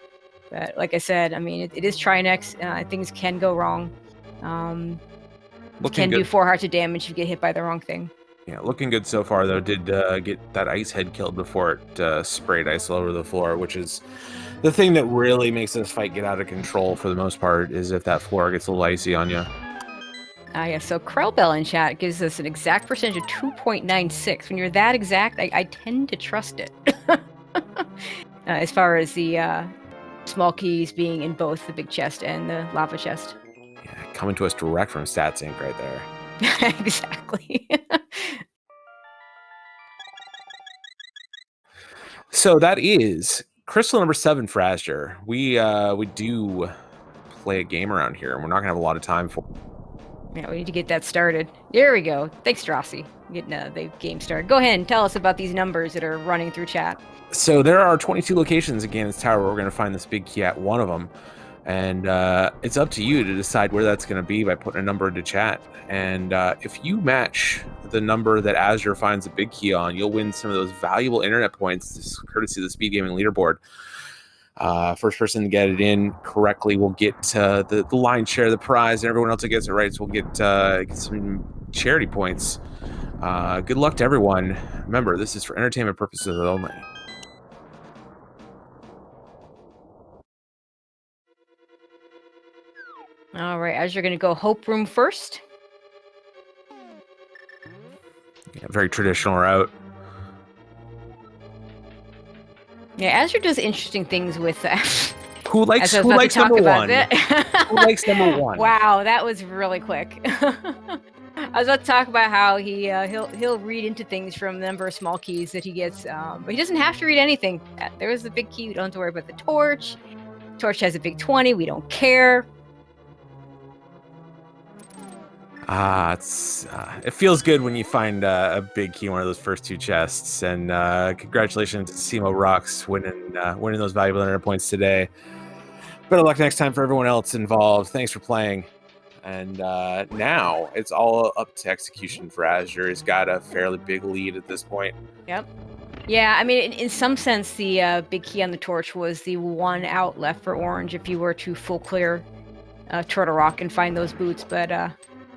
But like I said, I mean, it is Trinex. Things can go wrong. Can do 4 hearts of damage if you get hit by the wrong thing. Yeah, looking good so far, though. Did get that ice head killed before it sprayed ice all over the floor, which is the thing that really makes this fight get out of control for the most part, is if that floor gets a little icy on you. Yeah, so Krellbell in chat gives us an exact percentage of 2.96. When you're that exact, I tend to trust it. As far as the small keys being in both the big chest and the lava chest. Yeah, coming to us direct from StatsInc right there. Exactly. So that is crystal number 7 for azder. We do play a game around here, and we're not gonna have a lot of time for. Yeah, we need to get that started. There we go. Thanks, Drossi. Getting the game started. Go ahead and tell us about these numbers that are running through chat. So there are 22 locations in Ganon's Tower where we're going to find this big key at one of them. And it's up to you to decide where that's going to be by putting a number into chat. And if you match the number that azder finds a big key on, you'll win some of those valuable internet points, courtesy of the SpeedGaming leaderboard. First person to get it in correctly will get the lion's share of the prize, and everyone else that gets it right will get some charity points. Good luck to everyone. Remember, this is for entertainment purposes only. All right, as you're going to go Hope Room first. Yeah, very traditional route. Yeah, Azure does interesting things with Who likes number one? Who likes number one? Wow, that was really quick. I was about to talk about how he'll read into things from the number of small keys that he gets, but he doesn't have to read anything. There's the big key. We don't have to worry about the torch. Torch has a big 20. We don't care. It feels good when you find a big key in one of those first two chests. And congratulations to Simo Rocks winning those valuable internet points today. Better luck next time for everyone else involved. Thanks for playing. And now it's all up to execution for azder. He's got a fairly big lead at this point. Yep. Yeah, I mean, in some sense, the big key on the torch was the one out left for orange if you were to full clear Turtle Rock and find those boots. But I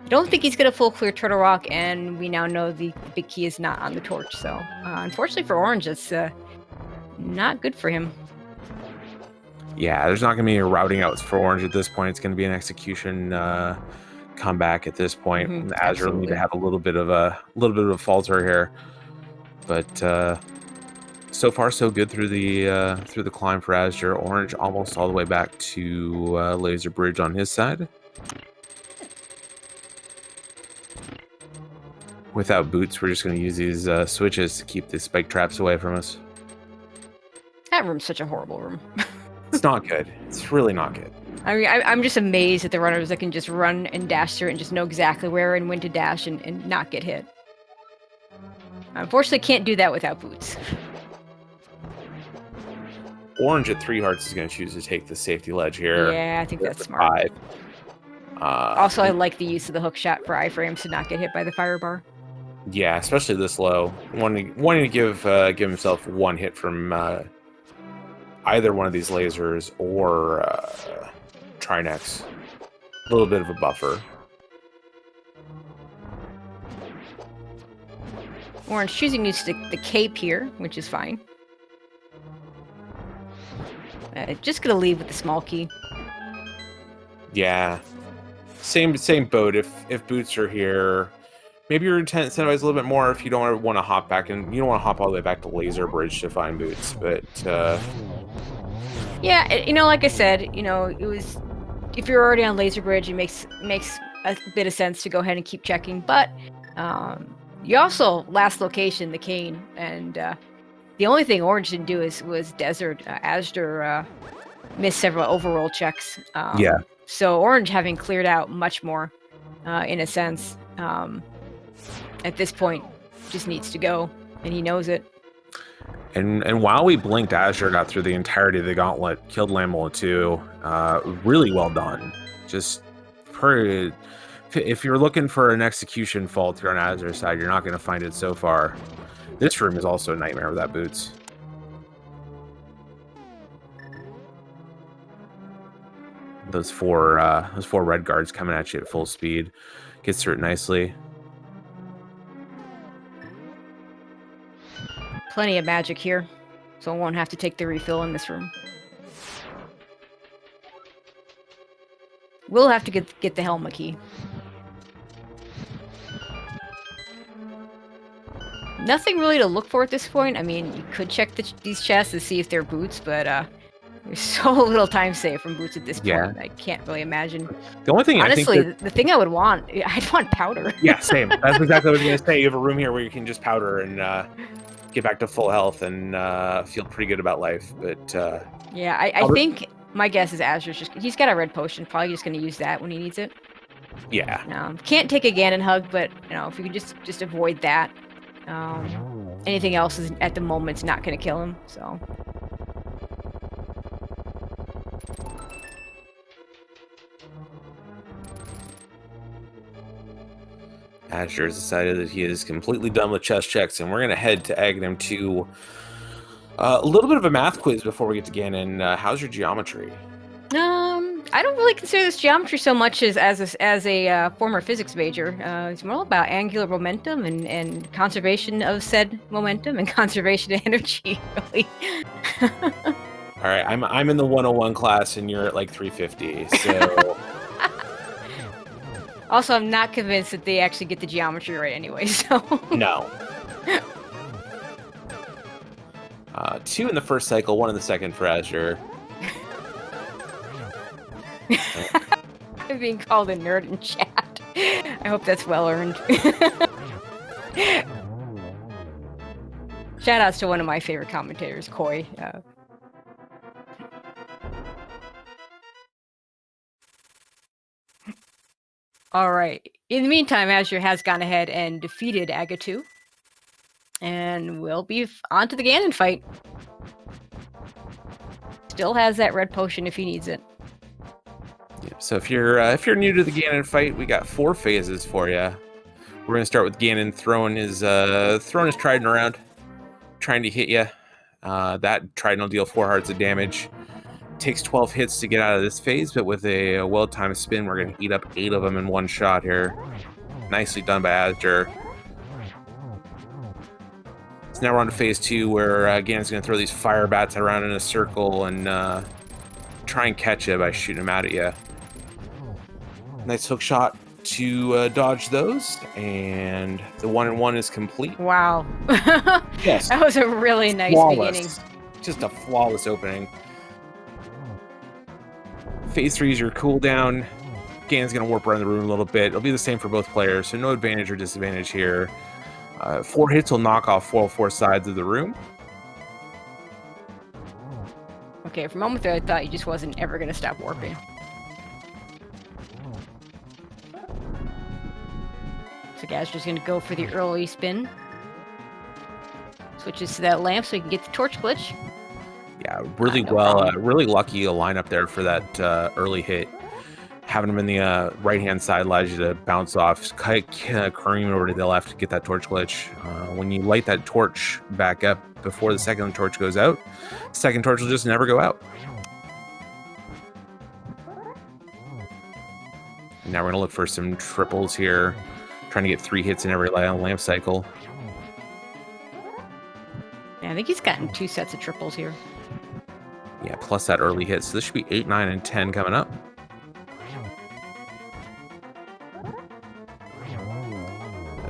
don't think he's going to full clear Turtle Rock, and we now know the big key is not on the torch. So unfortunately for orange, it's not good for him. Yeah, there's not going to be any routing outs for orange at this point. It's going to be an execution comeback at this point. Azure will need to have a little bit of a falter here, but so far so good through the climb for azure. Orange almost all the way back to Laser Bridge on his side. Without boots, we're just going to use these switches to keep the spike traps away from us. That room's such a horrible room. It's not good. It's really not good. I mean, I'm just amazed at the runners that can just run and dash through it and just know exactly where and when to dash and not get hit. Unfortunately, can't do that without boots. Orange at 3 hearts is going to choose to take the safety ledge here. Yeah, I think that's smart. 5. Also, I like the use of the hook shot for iframes to not get hit by the fire bar. Yeah, especially this low. Wanting to give himself one hit from either one of these lasers or Trinex. A little bit of a buffer. Orange choosing to use the cape here, which is fine. Just gonna leave with the small key. Yeah, same boat. If boots are here, maybe you're incentivized a little bit more if you don't want to hop back, and you don't want to hop all the way back to Laser Bridge to find boots. But yeah, like I said, it was, if you're already on Laser Bridge, it makes a bit of sense to go ahead and keep checking. But you also, last location, the cane, and the only thing Orange didn't do was Desert. azder missed several overroll checks. Yeah. So Orange having cleared out much more, in a sense, at this point, just needs to go, and he knows it. And while we blinked, azder got through the entirety of the gauntlet, killed Lambola 2. Really well done. Just pretty. If you're looking for an execution fault here on azder's side, you're not going to find it so far. This room is also a nightmare without boots. Those four red guards coming at you at full speed. Gets through it nicely. Plenty of magic here, so I won't have to take the refill in this room. We'll have to get the Helma key. Nothing really to look for at this point. I mean, you could check these chests to see if they're boots, but there's so little time saved from boots at this point. Yeah. I can't really imagine. The only thing, honestly, I think the thing I would want, I'd want powder. Yeah, same. That's exactly what I was going to say. You have a room here where you can just powder and get back to full health and feel pretty good about life. But yeah, I think my guess is azder's he's got a red potion. Probably just going to use that when he needs it. Yeah. Can't take a Ganon hug, but if you can just avoid that. Anything else is at the moment's not going to kill him. So. Azure has decided that he is completely done with chess checks, and we're going to head to Aghanim to a little bit of a math quiz before we get to Ganon. How's your geometry? I don't really consider this geometry so much as a former physics major. It's more about angular momentum and conservation of said momentum and conservation of energy, really. All right, I'm in the 101 class, and you're at like 350, so... Also, I'm not convinced that they actually get the geometry right anyway, so... No. 2 in the first cycle, 1 in the second for Azure. I'm being called a nerd in chat. I hope that's well earned. Shout outs to one of my favorite commentators, Koi. All right. In the meantime, Azure has gone ahead and defeated Agatu. And we'll be on to the Ganon fight. Still has that red potion if he needs it. Yep. So if you're new to the Ganon fight, we got 4 phases for you. We're gonna start with Ganon throwing his trident around, trying to hit you. That trident will deal 4 hearts of damage. Takes 12 hits to get out of this phase, but with a well-timed spin, we're gonna eat up 8 of them in one shot here. Nicely done by Azure. So now we're on to phase 2, where Ganon's gonna throw these fire bats around in a circle and try and catch you by shooting them out at you. Nice hook shot to dodge those, and the 1-1 is complete. Wow. Yes. That was a really nice beginning. Just a flawless opening. Phase 3 is your cooldown. Ganon's going to warp around the room a little bit. It'll be the same for both players, so no advantage or disadvantage here. 4 hits will knock off 4 sides of the room. Okay, for a moment there, I thought he just wasn't ever going to stop warping. So Gaz just going to go for the early spin. Switches to that lamp so he can get the torch glitch. Yeah, really really lucky a lineup there for that early hit. Having him in the right-hand side allows you to bounce off, careening over to the left to get that torch glitch. When you light that torch back up before the second torch goes out, the second torch will just never go out. Now we're going to look for some triples here, trying to get 3 hits in every lamp cycle. Yeah, I think he's gotten 2 sets of triples here. Yeah, plus that early hit. So this should be 8, 9, and 10 coming up.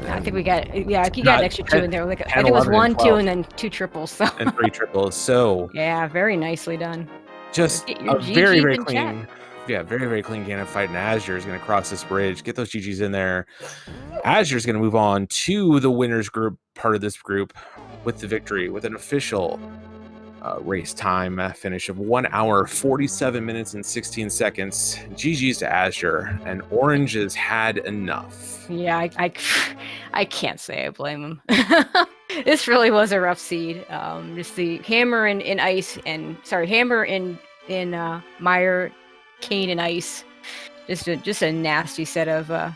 I think we got, yeah, you got an extra 2 in there. Like, 10, I think it was 1, 2, and then 2 triples. So. And 3 triples. So yeah, very nicely done. Just a very, very clean, very, very clean Ganon fight. And Azure is going to cross this bridge, get those GGs in there. Azure is going to move on to the winners group, part of this group, with the victory, with an official race time finish of 1 hour, 47 minutes, and 16 seconds. GG's to Azure, and Orange has had enough. Yeah, I can't say I blame him. This really was a rough seed. Just the hammer in ice, and sorry, hammer in mire, cane and ice. Just a nasty set of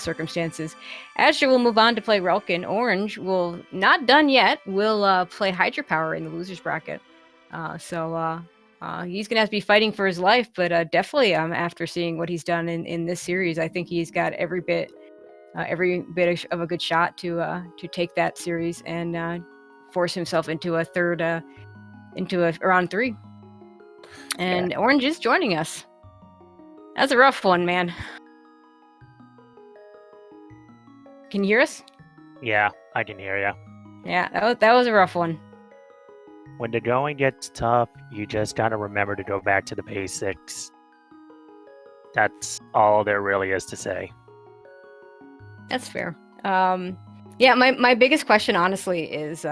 circumstances. Azure will move on to play Relkin. Orange will not done yet. Will play Hydropower in the losers bracket. So he's gonna have to be fighting for his life. But definitely, after seeing what he's done in this series, I think he's got every bit of a good shot to take that series and force himself into a round 3. And yeah. Orange is joining us. That's a rough one, man. Can you hear us? Yeah, I can hear you. Yeah, that was a rough one. When the going gets tough, you just gotta remember to go back to the basics. That's all there really is to say. That's fair. Yeah, my biggest question, honestly, is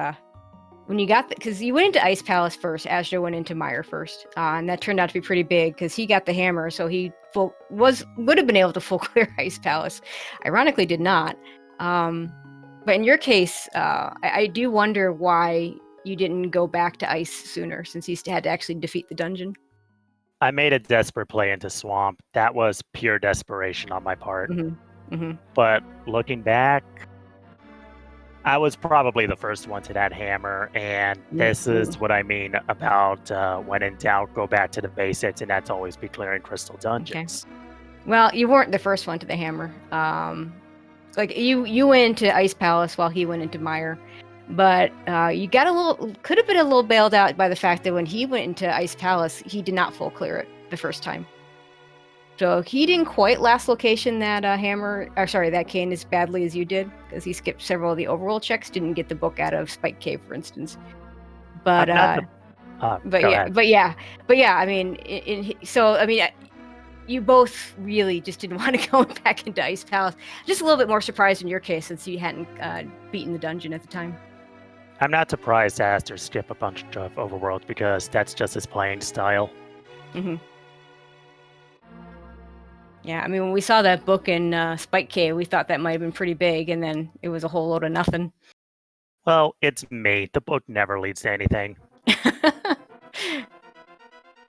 when you got because you went into Ice Palace first, Azure went into Mire first, and that turned out to be pretty big because he got the hammer, so he would have been able to full clear Ice Palace. Ironically, did not. But in your case, I do wonder why you didn't go back to Ice sooner, since you had to actually defeat the dungeon. I made a desperate play into Swamp. That was pure desperation on my part. But looking back, I was probably the first one to that hammer, and this is what I mean about when in doubt, go back to the basics, and that's always be clearing crystal dungeons. Okay. Well, you weren't the first one to the hammer. Like you went into Ice Palace while he went into Mire, but you got could have been a little bailed out by the fact that when he went into Ice Palace, he did not full clear it the first time. So he didn't quite last location that that cane as badly as you did, because he skipped several of the overworld checks, didn't get the book out of Spike Cave, for instance. But yeah. I mean, you both really just didn't want to go back into Ice Palace. Just a little bit more surprised in your case, since you hadn't beaten the dungeon at the time. I'm not surprised Aster skip a bunch of overworld, because that's just his playing style. Yeah, I mean, when we saw that book in Spike Cave, we thought that might have been pretty big, and then it was a whole load of nothing. Well, it's me. The book never leads to anything.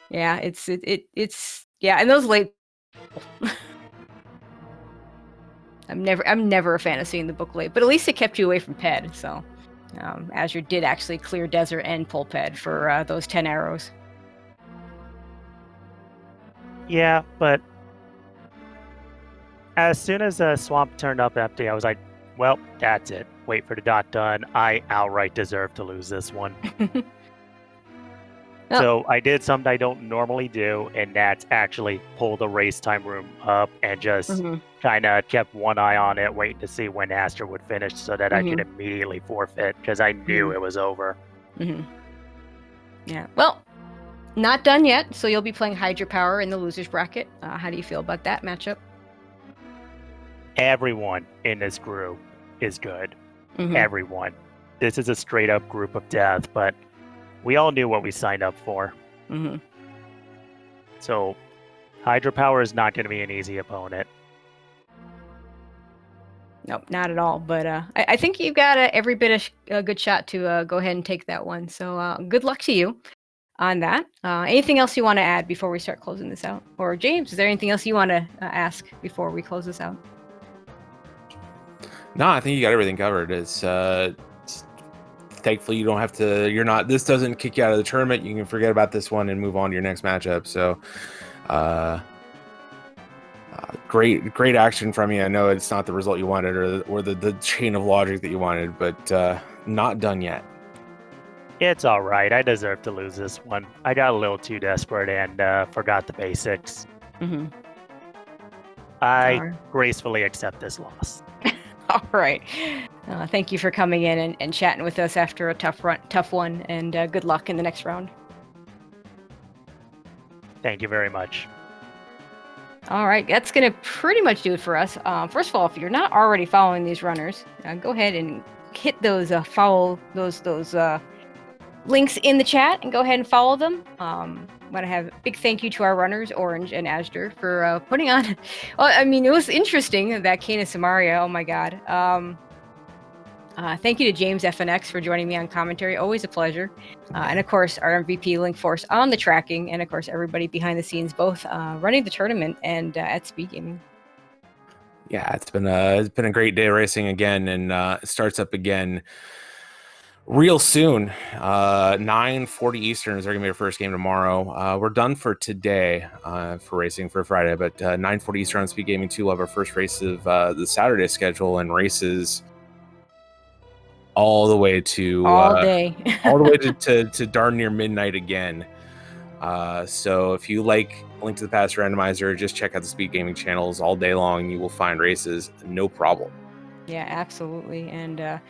Yeah, it's and those late. I'm never a fan of seeing the book late, but at least it kept you away from Ped. So, Azure did actually clear Desert and pull Ped for those 10 arrows. Yeah, but as soon as Swamp turned up empty, I was like, well, that's it. Wait for the dot done. I outright deserve to lose this one. So I did something I don't normally do, and that's actually pull the race time room up and just kind of kept one eye on it, waiting to see when Aster would finish so that I could immediately forfeit, because I knew it was over. Yeah, well, not done yet, so you'll be playing Hydropower in the loser's bracket. How do you feel about that matchup? Everyone in this group is good. Everyone. This is a straight up group of death, but we all knew what we signed up for. So Hydropower is not going to be an easy opponent. Nope, not at all. But I think you've got every bit a good shot to go ahead and take that one. So good luck to you on that. Anything else you want to add before we start closing this out? Or James, is there anything else you want to ask before we close this out? No, I think you got everything covered. It's thankfully you don't have to. This doesn't kick you out of the tournament. You can forget about this one and move on to your next matchup. So, great action from you. I know it's not the result you wanted or the chain of logic that you wanted, but not done yet. It's all right. I deserve to lose this one. I got a little too desperate and forgot the basics. I gracefully accept this loss. All right. Thank you for coming in and chatting with us after a tough one, and good luck in the next round. Thank you very much. All right, that's going to pretty much do it for us. First of all, if you're not already following these runners, go ahead and hit those those links in the chat and go ahead and follow them. I want to have a big thank you to our runners, Orange and Azder, for putting on. Well, I mean, it was interesting, that Canis Samaria. Oh my God. Thank you to James FNX for joining me on commentary. Always a pleasure. And of course, our MVP Link Force on the tracking, and of course, everybody behind the scenes, both running the tournament and at SpeedGaming. Yeah, it's been a great day racing again, and it starts up again real soon. 9:40 Eastern is going to be our first game tomorrow. We're done for today for racing for Friday, but 9:40 Eastern on SpeedGaming 2 will have our first race of the Saturday schedule, and races all the way to all day, all the way to darn near midnight again. So if you like Link to the Past Randomizer, just check out the SpeedGaming channels all day long. You will find races, no problem. Yeah, absolutely, and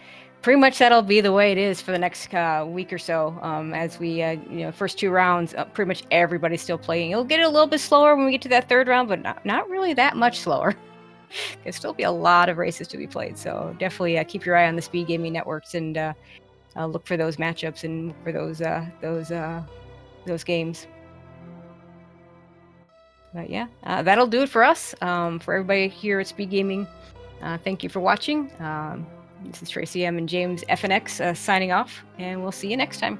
pretty much that'll be the way it is for the next week or so. As we, first two rounds, pretty much everybody's still playing. It'll get a little bit slower when we get to that third round, but not really that much slower. There'll still be a lot of races to be played. So definitely keep your eye on the SpeedGaming networks and look for those matchups and look for those games. But yeah, that'll do it for us. For everybody here at SpeedGaming, thank you for watching. This is Tracy M and James FNX signing off, and we'll see you next time.